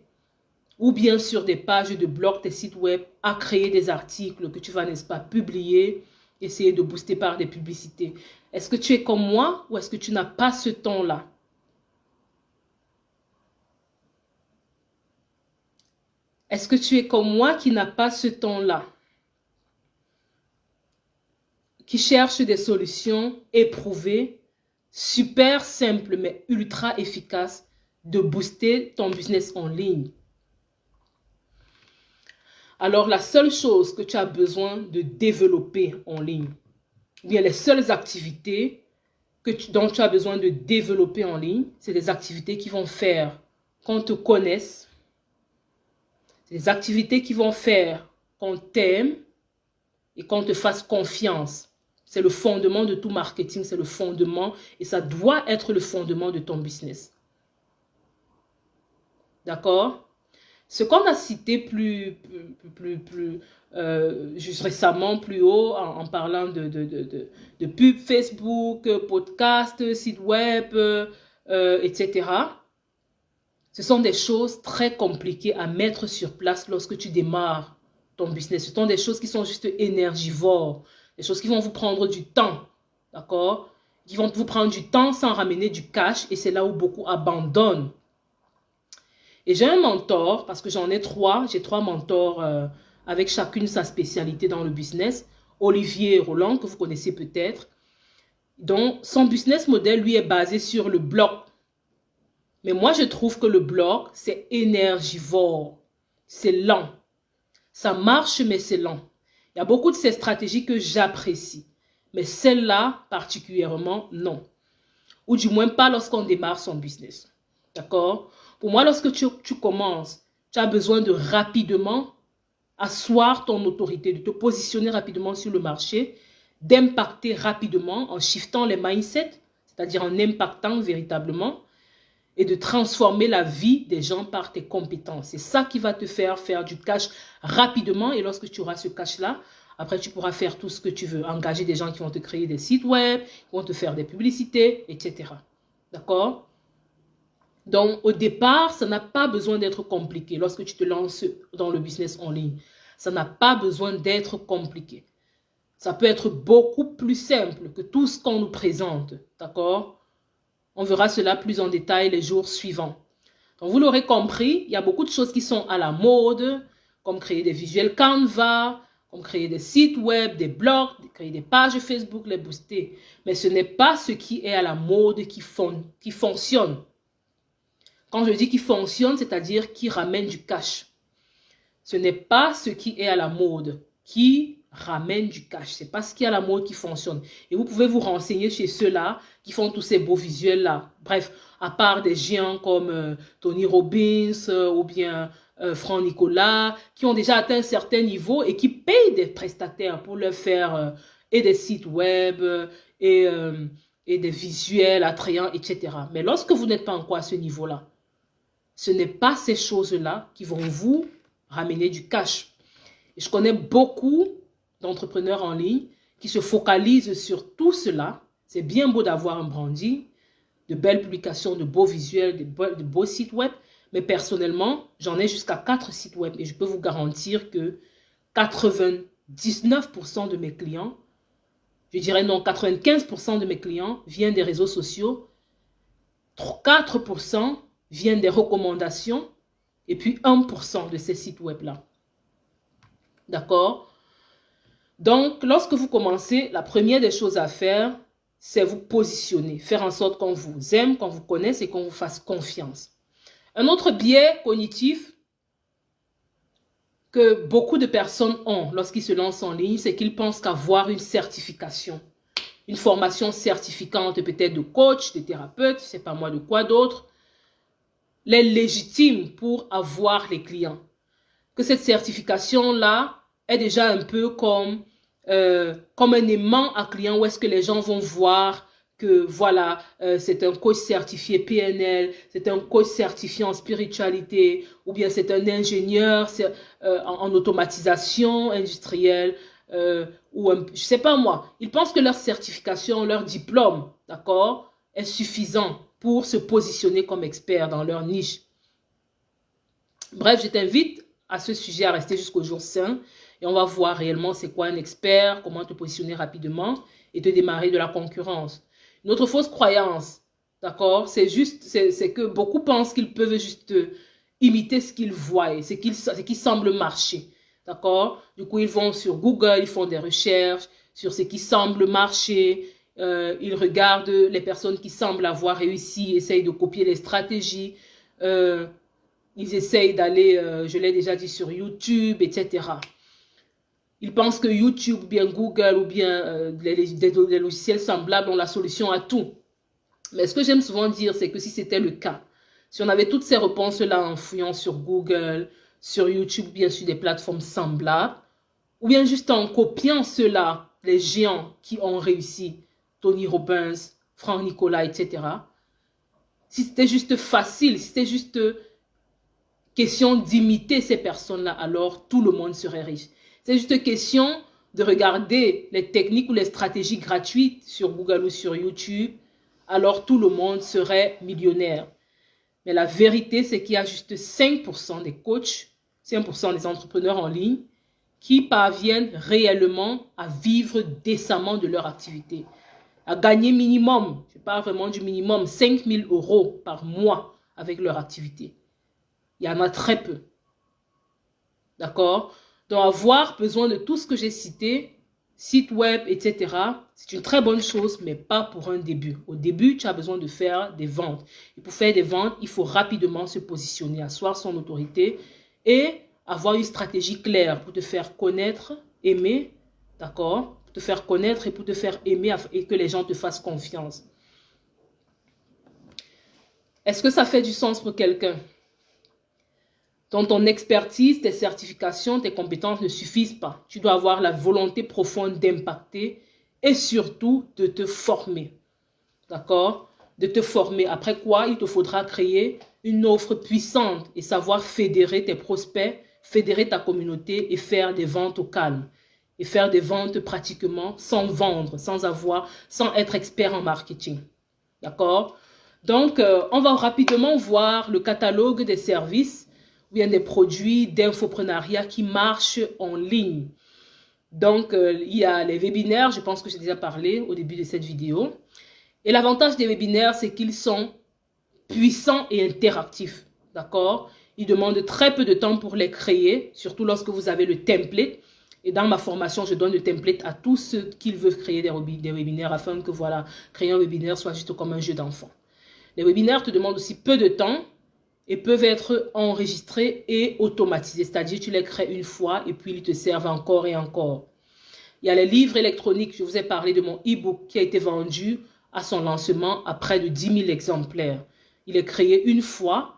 ou bien sur des pages de blog, tes sites web, à créer des articles que tu vas, n'est-ce pas, publier, essayer de booster par des publicités. Est-ce que tu es comme moi ou est-ce que tu n'as pas ce temps-là? Est-ce que tu es comme moi qui n'a pas ce temps-là? Qui cherche des solutions éprouvées, super simples mais ultra efficaces de booster ton business en ligne. Alors, la seule chose que tu as besoin de développer en ligne, ou bien les seules activités dont tu as besoin de développer en ligne, c'est des activités qui vont faire qu'on te connaisse, c'est des activités qui vont faire qu'on t'aime et qu'on te fasse confiance. C'est le fondement de tout marketing, c'est le fondement et ça doit être le fondement de ton business. D'accord? Ce qu'on a cité juste récemment, plus haut, en parlant de pub Facebook, podcast, site web, etc. Ce sont des choses très compliquées à mettre sur place lorsque tu démarres ton business. Ce sont des choses qui sont juste énergivores, des choses qui vont vous prendre du temps, d'accord? Qui vont vous prendre du temps sans ramener du cash et c'est là où beaucoup abandonnent. Et j'ai un mentor, parce que j'en ai trois, j'ai trois mentors avec chacune sa spécialité dans le business. Olivier Roland, que vous connaissez peut-être. Donc, son business model, lui, est basé sur le blog. Mais moi, je trouve que le blog, c'est énergivore. C'est lent. Ça marche, mais c'est lent. Il y a beaucoup de ces stratégies que j'apprécie. Mais celle-là, particulièrement, non. Ou du moins pas lorsqu'on démarre son business. D'accord? Pour moi, lorsque tu commences, tu as besoin de rapidement asseoir ton autorité, de te positionner rapidement sur le marché, d'impacter rapidement en shiftant les mindsets, c'est-à-dire en impactant véritablement, et de transformer la vie des gens par tes compétences. C'est ça qui va te faire du cash rapidement. Et lorsque tu auras ce cash-là, après, tu pourras faire tout ce que tu veux. Engager des gens qui vont te créer des sites web, qui vont te faire des publicités, etc. D'accord? Donc, au départ, ça n'a pas besoin d'être compliqué. Lorsque tu te lances dans le business en ligne, ça n'a pas besoin d'être compliqué. Ça peut être beaucoup plus simple que tout ce qu'on nous présente. D'accord? On verra cela plus en détail les jours suivants. Donc, vous l'aurez compris, il y a beaucoup de choses qui sont à la mode, comme créer des visuels Canva, comme créer des sites web, des blogs, créer des pages Facebook, les booster. Mais ce n'est pas ce qui est à la mode qui fonctionne. Quand je dis qui fonctionne, c'est-à-dire qui ramène du cash. Ce n'est pas ce qui est à la mode qui ramène du cash. Ce n'est pas ce qui est à la mode qui fonctionne. Et vous pouvez vous renseigner chez ceux-là qui font tous ces beaux visuels-là. Bref, à part des géants comme Tony Robbins ou bien Franck Nicolas, qui ont déjà atteint un certain niveau et qui payent des prestataires pour leur faire et des sites web et des visuels attrayants, etc. Mais lorsque vous n'êtes pas encore à ce niveau-là, ce n'est pas ces choses-là qui vont vous ramener du cash. Et je connais beaucoup d'entrepreneurs en ligne qui se focalisent sur tout cela. C'est bien beau d'avoir un branding, de belles publications, de beaux visuels, de beaux sites web. Mais personnellement, j'en ai jusqu'à 4 sites web. Et je peux vous garantir que 99% de mes clients, je dirais non, 95% de mes clients viennent des réseaux sociaux. 4% viennent des recommandations. Et puis 1% de ces sites web-là. D'accord? Donc, lorsque vous commencez, la première des choses à faire, c'est vous positionner. Faire en sorte qu'on vous aime, qu'on vous connaisse et qu'on vous fasse confiance. Un autre biais cognitif que beaucoup de personnes ont lorsqu'ils se lancent en ligne, c'est qu'ils pensent qu'avoir une certification, une formation certifiante peut-être de coach, de thérapeute, je ne sais pas moi de quoi d'autre, les légitime pour avoir les clients. Que cette certification-là est déjà un peu comme un aimant à client où est-ce que les gens vont voir que voilà, c'est un coach certifié PNL, c'est un coach certifié en spiritualité, ou bien c'est un ingénieur en automatisation industrielle, ou je sais pas moi. Ils pensent que leur certification, leur diplôme, d'accord, est suffisant pour se positionner comme expert dans leur niche. Bref, je t'invite à ce sujet à rester jusqu'au jour 5 et on va voir réellement c'est quoi un expert, comment te positionner rapidement et te démarrer de la concurrence. Une autre fausse croyance, d'accord, c'est que beaucoup pensent qu'ils peuvent juste imiter ce qu'ils voient, ce qui semble marcher, d'accord. Du coup, ils vont sur Google, ils font des recherches sur ce qui semble marcher, ils regardent les personnes qui semblent avoir réussi, essayent de copier les stratégies, ils essayent d'aller, je l'ai déjà dit, sur YouTube, etc. Ils pensent que YouTube, ou bien Google, ou bien des logiciels semblables ont la solution à tout. Mais ce que j'aime souvent dire, c'est que si c'était le cas, si on avait toutes ces réponses-là en fouillant sur Google, sur YouTube, ou bien sur des plateformes semblables, ou bien juste en copiant ceux-là, les géants qui ont réussi, Tony Robbins, Franck Nicolas, etc. Si c'était juste facile, si c'était juste question d'imiter ces personnes-là, alors tout le monde serait riche. C'est juste question de regarder les techniques ou les stratégies gratuites sur Google ou sur YouTube, alors tout le monde serait millionnaire. Mais la vérité, c'est qu'il y a juste 5% des coachs, 5% des entrepreneurs en ligne qui parviennent réellement à vivre décemment de leur activité, à gagner minimum, je parle vraiment du minimum, 5 000 € par mois avec leur activité. Il y en a très peu. D'accord? Donc, avoir besoin de tout ce que j'ai cité, site web, etc., c'est une très bonne chose, mais pas pour un début. Au début, tu as besoin de faire des ventes. Et pour faire des ventes, il faut rapidement se positionner, asseoir son autorité et avoir une stratégie claire pour te faire connaître, aimer, d'accord? Pour te faire connaître et pour te faire aimer et que les gens te fassent confiance. Est-ce que ça fait du sens pour quelqu'un? Donc, ton expertise, tes certifications, tes compétences ne suffisent pas. Tu dois avoir la volonté profonde d'impacter et surtout de te former. D'accord? De te former. Après quoi, il te faudra créer une offre puissante et savoir fédérer tes prospects, fédérer ta communauté et faire des ventes au calme. Et faire des ventes pratiquement sans vendre, sans être expert en marketing. D'accord? Donc, on va rapidement voir le catalogue des services ou bien des produits d'infoprenariat qui marchent en ligne. Donc, il y a les webinaires, je pense que j'ai déjà parlé au début de cette vidéo. Et l'avantage des webinaires, c'est qu'ils sont puissants et interactifs. D'accord? Ils demandent très peu de temps pour les créer, surtout lorsque vous avez le template. Et dans ma formation, je donne le template à tous ceux qui veulent créer des webinaires afin que, voilà, créer un webinaire soit juste comme un jeu d'enfant. Les webinaires te demandent aussi peu de temps et peuvent être enregistrés et automatisés. C'est-à-dire, tu les crées une fois et puis ils te servent encore et encore. Il y a les livres électroniques. Je vous ai parlé de mon e-book qui a été vendu à son lancement à près de 10 000 exemplaires. Il est créé une fois.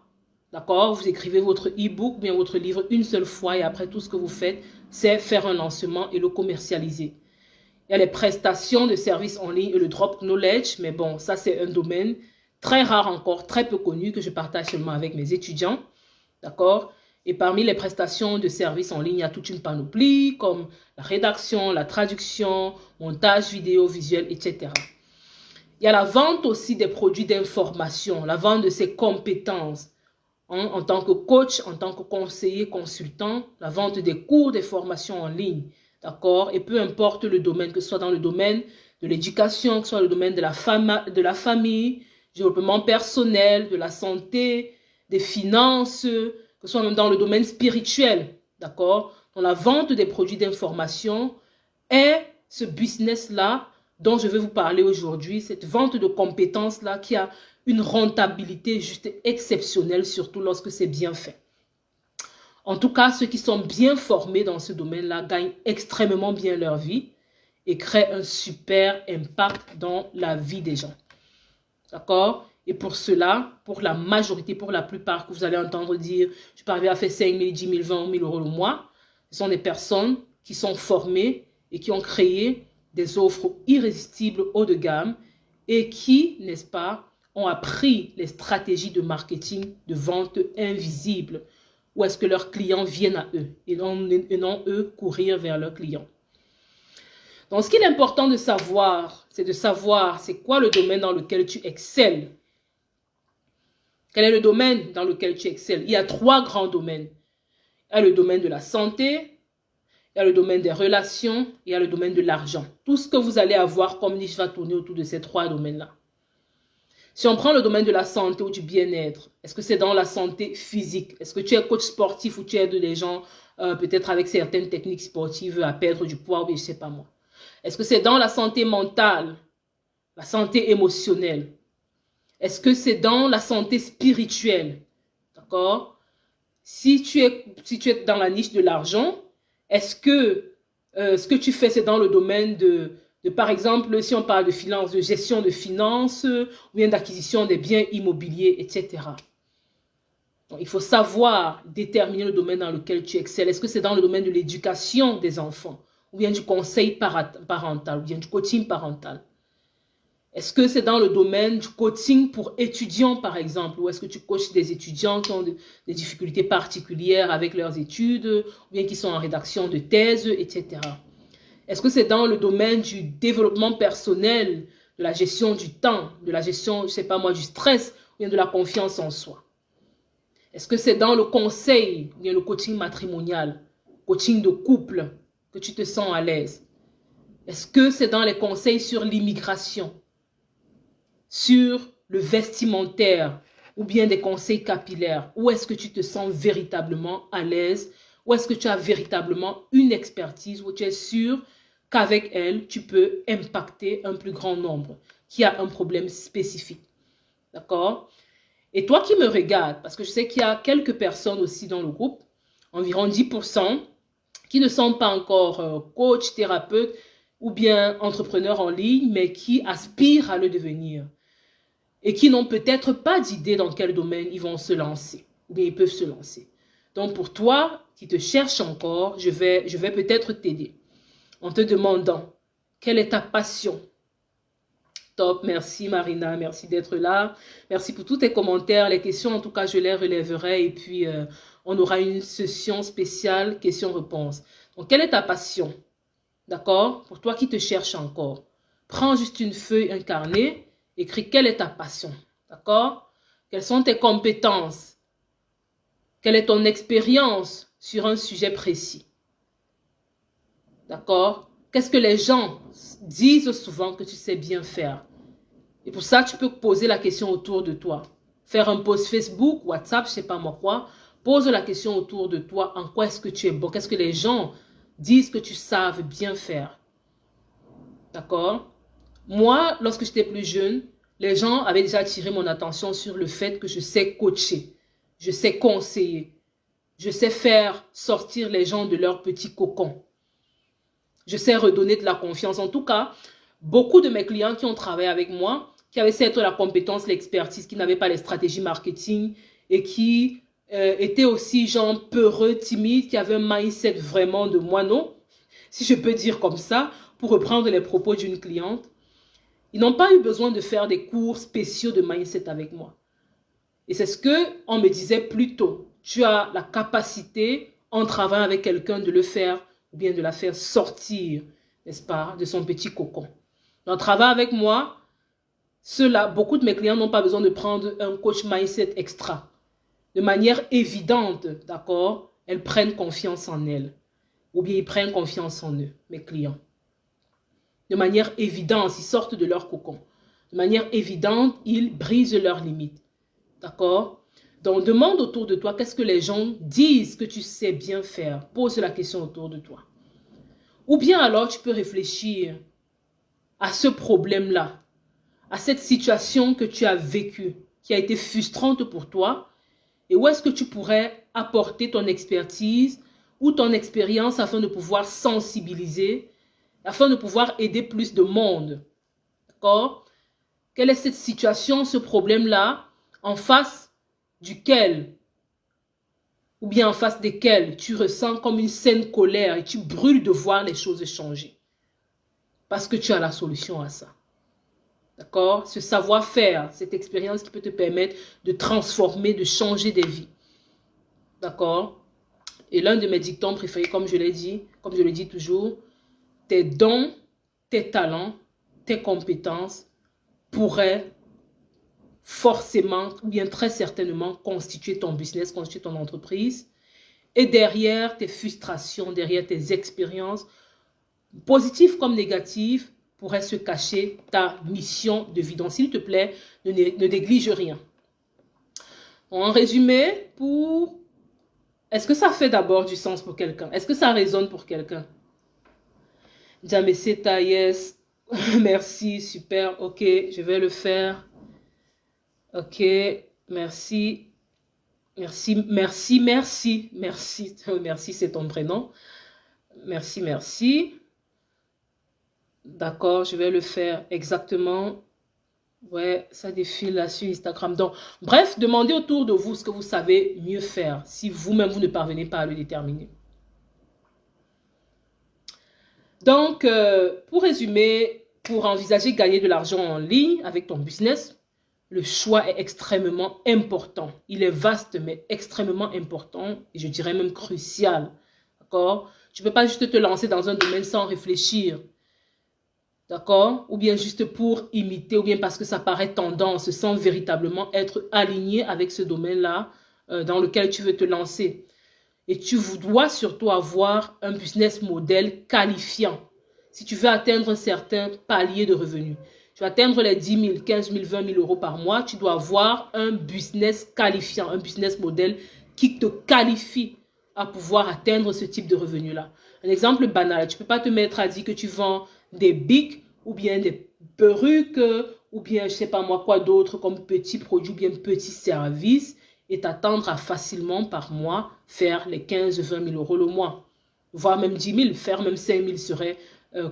D'accord? Vous écrivez votre e-book, bien votre livre une seule fois et après tout ce que vous faites, c'est faire un lancement et le commercialiser. Il y a les prestations de services en ligne et le drop knowledge, mais bon, ça c'est un domaine très rare encore, très peu connu, que je partage seulement avec mes étudiants, d'accord? Et parmi les prestations de services en ligne, il y a toute une panoplie, comme la rédaction, la traduction, montage vidéo, visuel, etc. Il y a la vente aussi des produits d'information, la vente de ses compétences, hein, en tant que coach, en tant que conseiller, consultant, la vente des cours, des formations en ligne, d'accord? Et peu importe le domaine, que ce soit dans le domaine de l'éducation, que ce soit le domaine de la famille, développement personnel, de la santé, des finances, que ce soit même dans le domaine spirituel, d'accord? Dans la vente des produits d'information est ce business-là dont je vais vous parler aujourd'hui, cette vente de compétences-là qui a une rentabilité juste exceptionnelle, surtout lorsque c'est bien fait. En tout cas, ceux qui sont bien formés dans ce domaine-là gagnent extrêmement bien leur vie et créent un super impact dans la vie des gens. D'accord? Et pour cela, pour la majorité, pour la plupart que vous allez entendre dire « je parviens à faire 5 000, 10 000, 20 000 € le mois », ce sont des personnes qui sont formées et qui ont créé des offres irrésistibles haut de gamme et qui, n'est-ce pas, ont appris les stratégies de marketing, de vente invisibles, où est-ce que leurs clients viennent à eux et non eux courir vers leurs clients. Donc, ce qu'il est important de savoir, c'est quoi le domaine dans lequel tu excelles. Quel est le domaine dans lequel tu excelles? Il y a 3 grands domaines. Il y a le domaine de la santé, il y a le domaine des relations, il y a le domaine de l'argent. Tout ce que vous allez avoir comme niche va tourner autour de ces 3 domaines-là. Si on prend le domaine de la santé ou du bien-être, est-ce que c'est dans la santé physique? Est-ce que tu es coach sportif ou tu aides les gens peut-être avec certaines techniques sportives à perdre du poids ou je ne sais pas moi? Est-ce que c'est dans la santé mentale, la santé émotionnelle? Est-ce que c'est dans la santé spirituelle? D'accord? Si tu es dans la niche de l'argent, est-ce que ce que tu fais, c'est dans le domaine de, par exemple, si on parle de finances, de gestion de finances, ou bien d'acquisition des biens immobiliers, etc. Donc, il faut savoir déterminer le domaine dans lequel tu excelles. Est-ce que c'est dans le domaine de l'éducation des enfants, ou bien du conseil parental, ou bien du coaching parental? Est-ce que c'est dans le domaine du coaching pour étudiants, par exemple, ou est-ce que tu coaches des étudiants qui ont des difficultés particulières avec leurs études, ou bien qui sont en rédaction de thèses, etc. Est-ce que c'est dans le domaine du développement personnel, de la gestion du temps, de la gestion, je ne sais pas moi, du stress, ou bien de la confiance en soi? Est-ce que c'est dans le conseil, ou bien le coaching matrimonial, coaching de couple, que tu te sens à l'aise? Est-ce que c'est dans les conseils sur l'immigration, sur le vestimentaire ou bien des conseils capillaires? Où est-ce que tu te sens véritablement à l'aise? Où est-ce que tu as véritablement une expertise où tu es sûr qu'avec elle, tu peux impacter un plus grand nombre qui a un problème spécifique? D'accord? Et toi qui me regardes, parce que je sais qu'il y a quelques personnes aussi dans le groupe, environ 10%, qui ne sont pas encore coach, thérapeute ou bien entrepreneurs en ligne, mais qui aspirent à le devenir et qui n'ont peut-être pas d'idée dans quel domaine ils vont se lancer, ou bien ils peuvent se lancer. Donc pour toi qui te cherches encore, je vais peut-être t'aider en te demandant quelle est ta passion. Top, merci Marina, merci d'être là. Merci pour tous tes commentaires, les questions, en tout cas je les relèverai et puis on aura une session spéciale questions-réponses. Donc quelle est ta passion? D'accord? Pour toi qui te cherches encore, prends juste une feuille, un carnet, écris quelle est ta passion. D'accord? Quelles sont tes compétences? Quelle est ton expérience sur un sujet précis? D'accord? Qu'est-ce que les gens disent souvent que tu sais bien faire? Et pour ça, tu peux poser la question autour de toi. Faire un post Facebook, WhatsApp, je ne sais pas moi quoi. Pose la question autour de toi. En quoi est-ce que tu es bon? Qu'est-ce que les gens disent que tu saves bien faire? D'accord? Moi, lorsque j'étais plus jeune, les gens avaient déjà attiré mon attention sur le fait que je sais coacher. Je sais conseiller. Je sais faire sortir les gens de leur petit cocon. Je sais redonner de la confiance. En tout cas, beaucoup de mes clients qui ont travaillé avec moi, qui avaient certes la compétence, l'expertise, qui n'avaient pas les stratégies marketing et qui étaient aussi gens peureux, timides, qui avaient un mindset vraiment de moineau, si je peux dire comme ça, pour reprendre les propos d'une cliente. Ils n'ont pas eu besoin de faire des cours spéciaux de mindset avec moi. Et c'est ce qu'on me disait plus tôt. Tu as la capacité, en travaillant avec quelqu'un, de le faire ou bien de la faire sortir, n'est-ce pas, de son petit cocon. En travaillant avec moi, beaucoup de mes clients n'ont pas besoin de prendre un coach mindset extra. De manière évidente, d'accord, elles prennent confiance en elles. Ou bien ils prennent confiance en eux, mes clients. De manière évidente, ils sortent de leur cocon. De manière évidente, ils brisent leurs limites. D'accord? Donc, demande autour de toi qu'est-ce que les gens disent que tu sais bien faire. Pose la question autour de toi. Ou bien alors, tu peux réfléchir à ce problème-là, à cette situation que tu as vécue, qui a été frustrante pour toi, et où est-ce que tu pourrais apporter ton expertise ou ton expérience afin de pouvoir sensibiliser, afin de pouvoir aider plus de monde. D'accord? Quelle est cette situation, ce problème-là, en face duquel, ou bien en face desquels tu ressens comme une saine colère et tu brûles de voir les choses changer. Parce que tu as la solution à ça. D'accord? Ce savoir-faire, cette expérience qui peut te permettre de transformer, de changer des vies. D'accord? Et l'un de mes dictons préférés, comme je l'ai dit, comme je le dis toujours, tes dons tes talents, tes compétences pourraient forcément, ou bien très certainement, constituer ton business, constituer ton entreprise. Et derrière tes frustrations, derrière tes expériences, positives comme négatives, pourrait se cacher ta mission de vie. Donc, s'il te plaît, ne néglige rien. En résumé, est-ce que ça fait d'abord du sens pour quelqu'un? Est-ce que ça résonne pour quelqu'un? Jameseta, yes. Merci, super. Ok, je vais le faire. Ok, merci. Merci, merci, merci, merci. Merci, c'est ton prénom. Merci, merci. D'accord, je vais le faire exactement. Ouais, ça défile là sur Instagram. Donc, bref, demandez autour de vous ce que vous savez mieux faire si vous-même, vous ne parvenez pas à le déterminer. Donc, pour résumer, pour envisager gagner de l'argent en ligne avec ton business, le choix est extrêmement important. Il est vaste, mais extrêmement important et je dirais même crucial. D'accord? Tu ne peux pas juste te lancer dans un domaine sans réfléchir. D'accord? Ou bien juste pour imiter, ou bien parce que ça paraît tendance, sans véritablement être aligné avec ce domaine-là dans lequel tu veux te lancer. Et tu dois surtout avoir un business model qualifiant. Si tu veux atteindre un certain palier de revenus, tu vas atteindre les 10 000, 15 000, 20 000 euros par mois, tu dois avoir un business qualifiant, un business model qui te qualifie à pouvoir atteindre ce type de revenus-là. Un exemple banal, tu ne peux pas te mettre à dire que tu vends des bics ou bien des perruques ou bien je ne sais pas moi quoi d'autre comme petits produits ou bien petits services et t'attendre à facilement par mois faire les 15-20 000 euros le mois. Voire même 10 000, faire même 5 000 serait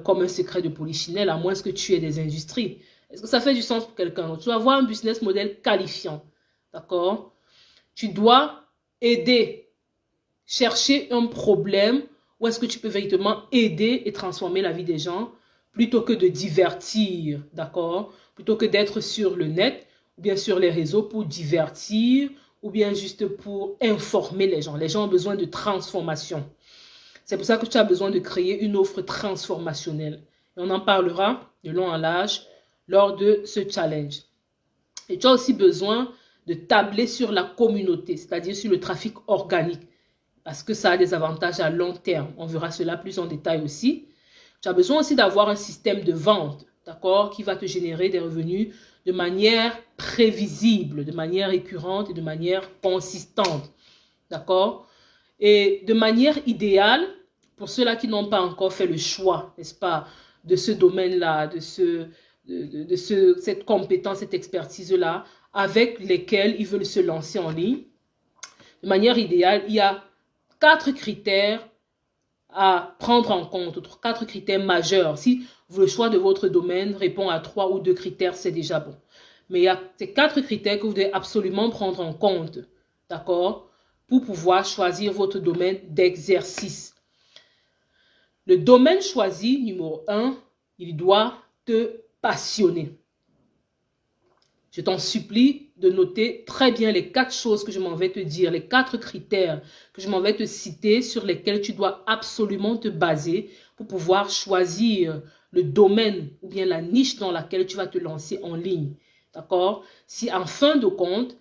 comme un secret de polichinelle à moins que tu aies des industries. Est-ce que ça fait du sens pour quelqu'un? Tu dois avoir un business model qualifiant. D'accord? Tu dois aider, chercher un problème où est-ce que tu peux véritablement aider et transformer la vie des gens plutôt que de divertir, d'accord? Plutôt que d'être sur le net ou bien sur les réseaux pour divertir ou bien juste pour informer les gens. Les gens ont besoin de transformation. C'est pour ça que tu as besoin de créer une offre transformationnelle. Et on en parlera de long en large lors de ce challenge. Et tu as aussi besoin de tabler sur la communauté, c'est-à-dire sur le trafic organique, parce que ça a des avantages à long terme. On verra cela plus en détail aussi. Tu as besoin aussi d'avoir un système de vente, d'accord, qui va te générer des revenus de manière prévisible, de manière récurrente et de manière consistante, d'accord? Et de manière idéale, pour ceux-là qui n'ont pas encore fait le choix, n'est-ce pas, de ce domaine-là, de cette compétence, cette expertise-là, avec lesquels ils veulent se lancer en ligne. De manière idéale, il y a 4 critères à prendre en compte, 4 critères majeurs. Si le choix de votre domaine répond à 3 ou 2 critères, c'est déjà bon. Mais il y a ces 4 critères que vous devez absolument prendre en compte, d'accord, pour pouvoir choisir votre domaine d'exercice. Le domaine choisi, numéro 1, il doit te passionner. Je t'en supplie de noter très bien les 4 choses que je m'en vais te dire, les 4 critères que je m'en vais te citer sur lesquels tu dois absolument te baser pour pouvoir choisir le domaine ou bien la niche dans laquelle tu vas te lancer en ligne. D'accord? Si en fin de compte,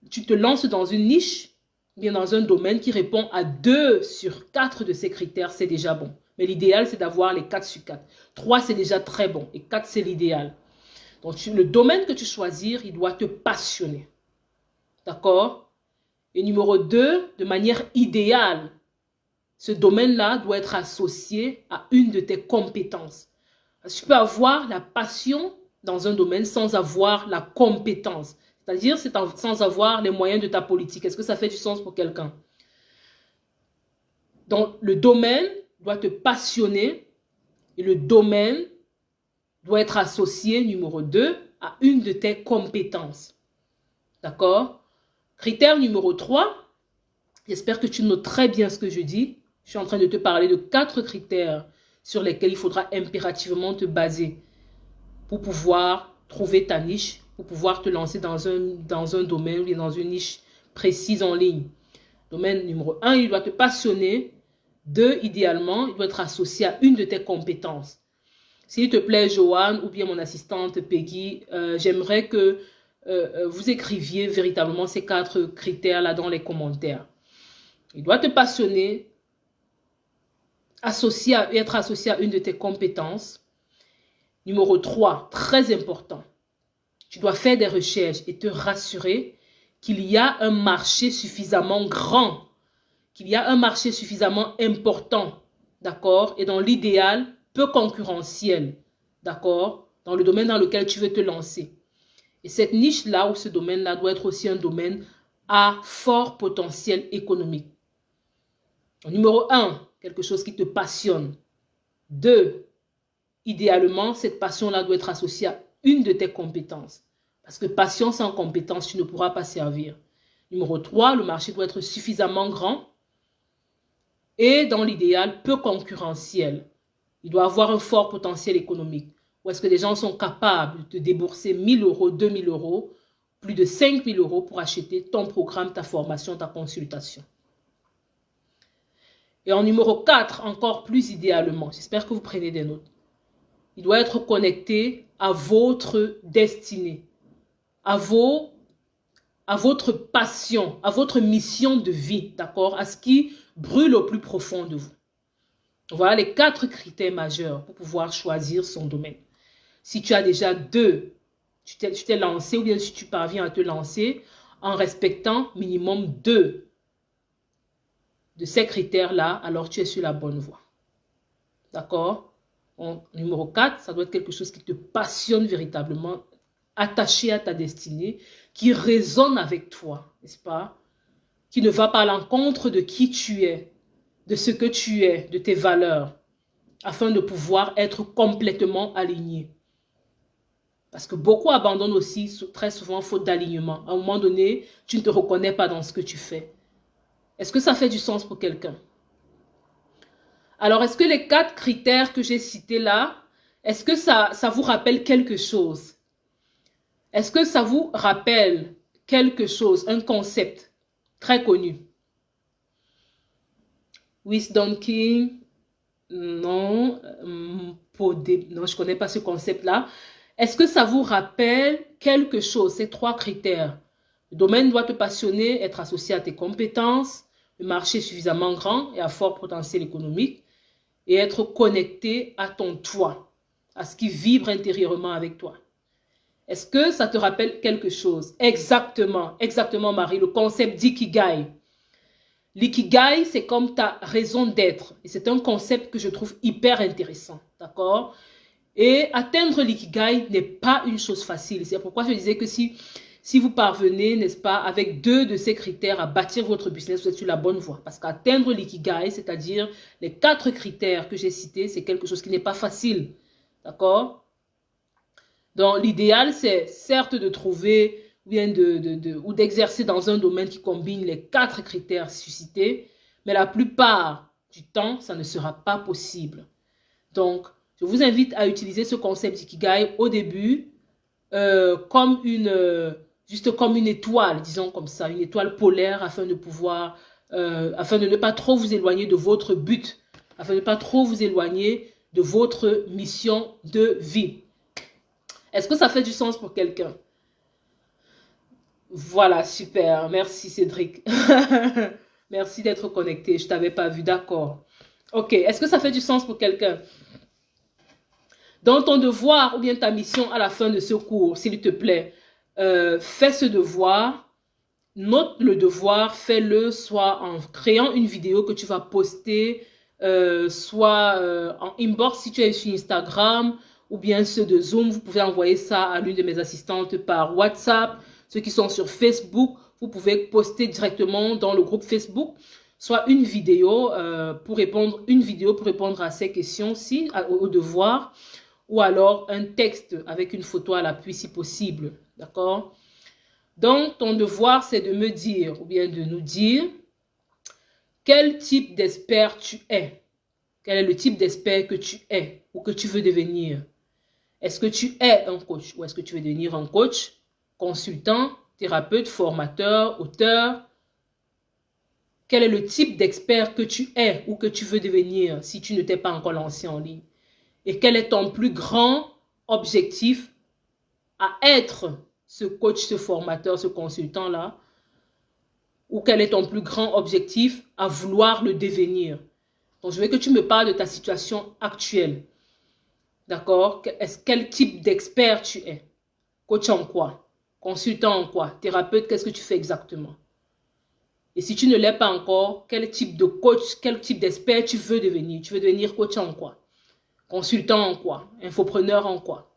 tu te lances dans une niche, bien dans un domaine qui répond à 2 sur 4 de ces critères, c'est déjà bon. Mais l'idéal, c'est d'avoir les 4 sur 4. 3, c'est déjà très bon et 4, c'est l'idéal. Donc, le domaine que tu choisis, il doit te passionner. D'accord? Et numéro 2, de manière idéale, ce domaine-là doit être associé à une de tes compétences. Parce que tu peux avoir la passion dans un domaine sans avoir la compétence. C'est-à-dire sans avoir les moyens de ta politique. Est-ce que ça fait du sens pour quelqu'un? Donc, le domaine doit te passionner et le domaine doit être associé, numéro 2, à une de tes compétences. D'accord? Critère numéro 3, j'espère que tu notes très bien ce que je dis. Je suis en train de te parler de 4 critères sur lesquels il faudra impérativement te baser pour pouvoir trouver ta niche, pour pouvoir te lancer dans un domaine ou dans une niche précise en ligne. Domaine numéro 1, il doit te passionner. 2, idéalement, il doit être associé à une de tes compétences. S'il te plaît, Joanne, ou bien mon assistante Peggy, j'aimerais que vous écriviez véritablement ces 4 critères-là dans les commentaires. Il doit te passionner, être associé à une de tes compétences. Numéro 3, très important. Tu dois faire des recherches et te rassurer qu'il y a un marché suffisamment grand, qu'il y a un marché suffisamment important, d'accord? Et dans l'idéal, peu concurrentiel, d'accord? Dans le domaine dans lequel tu veux te lancer. Et cette niche-là ou ce domaine-là doit être aussi un domaine à fort potentiel économique. Donc, numéro 1, quelque chose qui te passionne. 2, idéalement, cette passion-là doit être associée à une de tes compétences. Parce que passion sans compétence, tu ne pourras pas servir. Numéro 3, le marché doit être suffisamment grand et dans l'idéal, peu concurrentiel. Il doit avoir un fort potentiel économique. Où est-ce que les gens sont capables de débourser 1 000 euros, 2 000 euros, plus de 5 000 euros pour acheter ton programme, ta formation, ta consultation. Et en numéro 4, encore plus idéalement, j'espère que vous prenez des notes, il doit être connecté à votre destinée, à votre passion, à votre mission de vie, d'accord? À ce qui brûle au plus profond de vous. Voilà les 4 critères majeurs pour pouvoir choisir son domaine. Si tu as déjà 2, tu t'es lancé ou bien si tu parviens à te lancer en respectant minimum 2 de ces critères-là, alors tu es sur la bonne voie. D'accord? Numéro 4, ça doit être quelque chose qui te passionne véritablement, attaché à ta destinée, qui résonne avec toi, n'est-ce pas? Qui ne va pas à l'encontre de qui tu es, de ce que tu es, de tes valeurs, afin de pouvoir être complètement aligné. Parce que beaucoup abandonnent aussi très souvent faute d'alignement. À un moment donné, tu ne te reconnais pas dans ce que tu fais. Est-ce que ça fait du sens pour quelqu'un? Alors, est-ce que les 4 critères que j'ai cités là, est-ce que ça vous rappelle quelque chose? Est-ce que ça vous rappelle quelque chose, un concept très connu? Wisdom King, non, non, je ne connais pas ce concept-là. Est-ce que ça vous rappelle quelque chose, ces 3 critères? Le domaine doit te passionner, être associé à tes compétences, le marché suffisamment grand et à fort potentiel économique, et être connecté à ton toi, à ce qui vibre intérieurement avec toi. Est-ce que ça te rappelle quelque chose? Exactement, exactement Marie, le concept d'ikigai. L'ikigai, c'est comme ta raison d'être. Et c'est un concept que je trouve hyper intéressant, d'accord? Et atteindre l'ikigai n'est pas une chose facile. C'est pourquoi je disais que si vous parvenez, n'est-ce pas, avec 2 de ces critères à bâtir votre business, vous êtes sur la bonne voie. Parce qu'atteindre l'ikigai, c'est-à-dire les 4 critères que j'ai cités, c'est quelque chose qui n'est pas facile. D'accord? Donc, l'idéal, c'est certes de trouver ou d'exercer dans un domaine qui combine les 4 critères suscités, mais la plupart du temps, ça ne sera pas possible. Donc, je vous invite à utiliser ce concept d'ikigai au début juste comme une étoile, disons comme ça, une étoile polaire afin de pouvoir, afin de ne pas trop vous éloigner de votre but, afin de ne pas trop vous éloigner de votre mission de vie. Est-ce que ça fait du sens pour quelqu'un? Voilà, super. Merci Cédric. Merci d'être connecté. Je ne t'avais pas vu, d'accord. Ok, est-ce que ça fait du sens pour quelqu'un? Dans ton devoir ou bien ta mission à la fin de ce cours, s'il te plaît, fais ce devoir, note le devoir, fais-le soit en créant une vidéo que tu vas poster, soit en inbox si tu es sur Instagram ou bien ceux de Zoom, vous pouvez envoyer ça à l'une de mes assistantes par WhatsApp. Ceux qui sont sur Facebook, vous pouvez poster directement dans le groupe Facebook, soit une vidéo pour répondre à ces questions-ci, au devoir, ou alors un texte avec une photo à l'appui si possible, d'accord? Donc, ton devoir, c'est de me dire, ou bien de nous dire, quel type d'expert tu es. Quel est le type d'expert que tu es ou que tu veux devenir? Est-ce que tu es un coach ou est-ce que tu veux devenir un coach, consultant, thérapeute, formateur, auteur? Quel est le type d'expert que tu es ou que tu veux devenir si tu ne t'es pas encore lancé en ligne? et quel est ton plus grand objectif à être ce coach, ce formateur, ce consultant-là, ou quel est ton plus grand objectif à vouloir le devenir. Donc, je veux que tu me parles de ta situation actuelle. D'accord? Quel type d'expert tu es? Coach en quoi? Consultant en quoi? Thérapeute, qu'est-ce que tu fais exactement? Et si tu ne l'es pas encore, quel type de coach, quel type d'expert tu veux devenir? Tu veux devenir coach en quoi? Consultant en quoi? Infopreneur en quoi?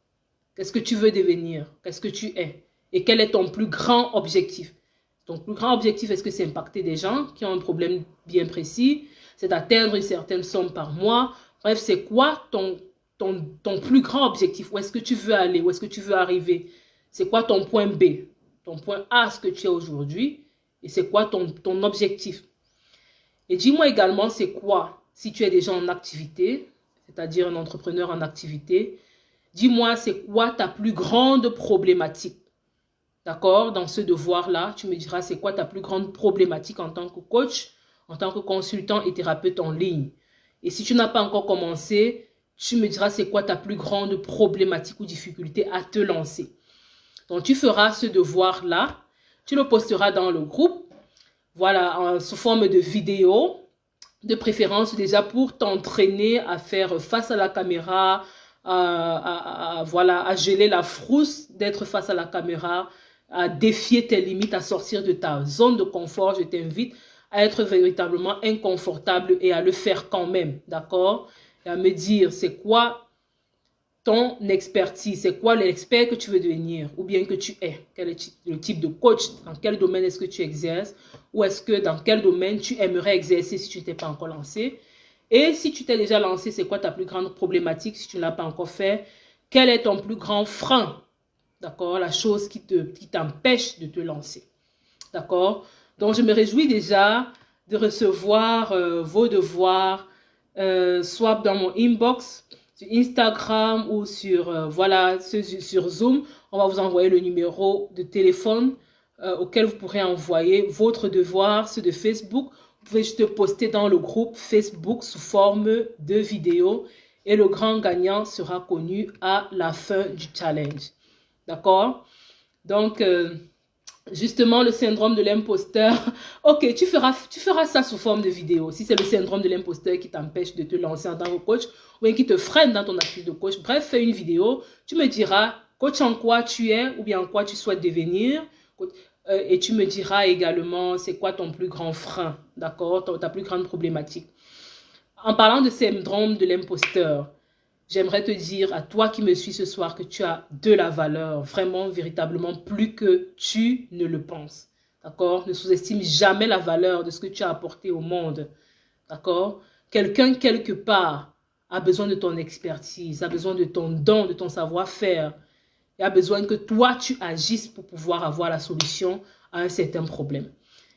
Qu'est-ce que tu veux devenir? Qu'est-ce que tu es? Et quel est ton plus grand objectif? Ton plus grand objectif, est-ce que c'est impacter des gens qui ont un problème bien précis? C'est d'atteindre une certaine somme par mois? Bref, c'est quoi ton plus grand objectif? Où est-ce que tu veux aller? Où est-ce que tu veux arriver? C'est quoi ton point B? Ton point A, ce que tu es aujourd'hui? Et c'est quoi ton objectif? Et dis-moi également, c'est quoi, si tu es déjà en activité, c'est-à-dire un entrepreneur en activité, dis-moi, c'est quoi ta plus grande problématique? D'accord? Dans ce devoir-là, tu me diras, c'est quoi ta plus grande problématique en tant que coach, en tant que consultant et thérapeute en ligne? Et si tu n'as pas encore commencé, tu me diras, c'est quoi ta plus grande problématique ou difficulté à te lancer? Donc, tu feras ce devoir-là. Tu le posteras dans le groupe, voilà, sous forme de vidéo, de préférence déjà pour t'entraîner à faire face à la caméra, voilà, à geler la frousse d'être face à la caméra, à défier tes limites, à sortir de ta zone de confort. Je t'invite à être véritablement inconfortable et à le faire quand même, d'accord? Et à me dire, c'est quoi ton expertise, c'est quoi l'expert que tu veux devenir ou bien que tu es, quel est le type de coach, dans quel domaine est-ce que tu exerces ou est-ce que dans quel domaine tu aimerais exercer si tu ne t'es pas encore lancé. Et si tu t'es déjà lancé, c'est quoi ta plus grande problématique si tu ne l'as pas encore fait, quel est ton plus grand frein, d'accord, la chose qui t'empêche de te lancer, d'accord. Donc je me réjouis déjà de recevoir vos devoirs, soit dans mon inbox, sur Instagram ou sur, voilà, sur Zoom. On va vous envoyer le numéro de téléphone auquel vous pourrez envoyer votre devoir, ceux de Facebook. Vous pouvez juste poster dans le groupe Facebook sous forme de vidéo et le grand gagnant sera connu à la fin du challenge. D'accord? Donc, justement, le syndrome de l'imposteur. Ok, tu feras ça sous forme de vidéo. Si c'est le syndrome de l'imposteur qui t'empêche de te lancer en tant que coach ou bien qui te freine dans ton activité de coach, bref, fais une vidéo. Tu me diras coach en quoi tu es ou bien en quoi tu souhaites devenir. Et tu me diras également c'est quoi ton plus grand frein, d'accord, ta plus grande problématique. En parlant de syndrome de l'imposteur, j'aimerais te dire à toi qui me suis ce soir que tu as de la valeur, vraiment, véritablement, plus que tu ne le penses. D'accord? Ne sous-estime jamais la valeur de ce que tu as apporté au monde. D'accord? Quelqu'un, quelque part, a besoin de ton expertise, a besoin de ton don, de ton savoir-faire. Et a besoin que toi, tu agisses pour pouvoir avoir la solution à un certain problème.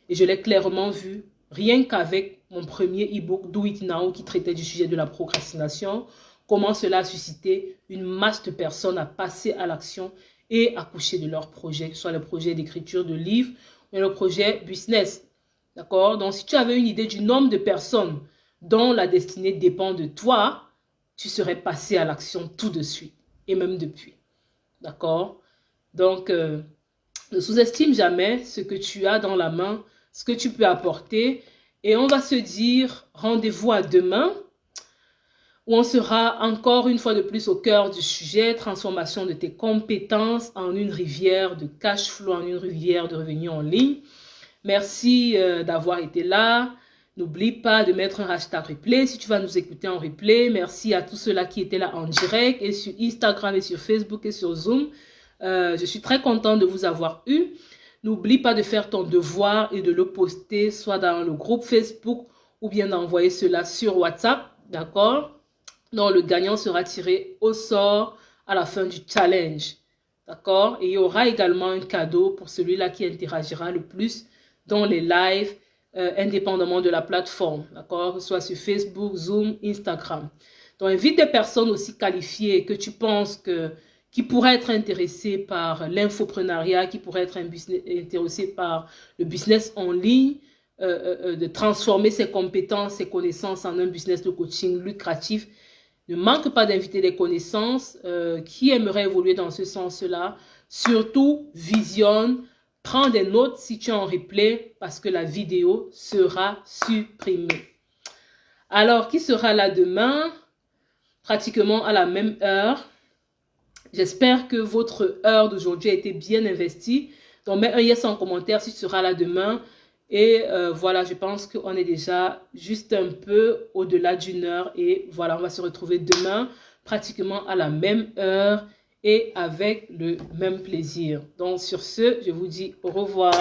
Et je l'ai clairement vu, rien qu'avec mon premier e-book Do It Now qui traitait du sujet de la procrastination, comment cela a suscité une masse de personnes à passer à l'action et à coucher de leur projet, que ce soit le projet d'écriture de livres ou le projet business. D'accord? Donc, si tu avais une idée du nombre de personnes dont la destinée dépend de toi, tu serais passé à l'action tout de suite et même depuis. D'accord? Donc, ne sous-estime jamais ce que tu as dans la main, ce que tu peux apporter. Et on va se dire rendez-vous à demain, où on sera encore une fois de plus au cœur du sujet, transformation de tes compétences en une rivière de cash flow, en une rivière de revenus en ligne. Merci d'avoir été là. N'oublie pas de mettre un hashtag replay si tu vas nous écouter en replay. Merci à tous ceux-là qui étaient là en direct et sur Instagram et sur Facebook et sur Zoom. Je suis très contente de vous avoir eu. N'oublie pas de faire ton devoir et de le poster soit dans le groupe Facebook ou bien d'envoyer cela sur WhatsApp. D'accord? Donc, le gagnant sera tiré au sort à la fin du challenge. D'accord? Et il y aura également un cadeau pour celui-là qui interagira le plus dans les lives, indépendamment de la plateforme. D'accord? Que ce soit sur Facebook, Zoom, Instagram. Donc, invite des personnes aussi qualifiées que tu penses qui pourraient être intéressées par l'infoprenariat, qui pourraient être intéressées par le business en ligne, de transformer ses compétences, ses connaissances en un business de coaching lucratif. Ne manque pas d'inviter des connaissances qui aimeraient évoluer dans ce sens-là. Surtout, visionne, prends des notes si tu es en replay parce que la vidéo sera supprimée. Alors, qui sera là demain? Pratiquement à la même heure. J'espère que votre heure d'aujourd'hui a été bien investie. Donc, mets un yes en commentaire si tu seras là demain. Et voilà, je pense qu'on est déjà juste un peu au-delà d'une heure. Et voilà, on va se retrouver demain pratiquement à la même heure et avec le même plaisir. Donc, sur ce, je vous dis au revoir.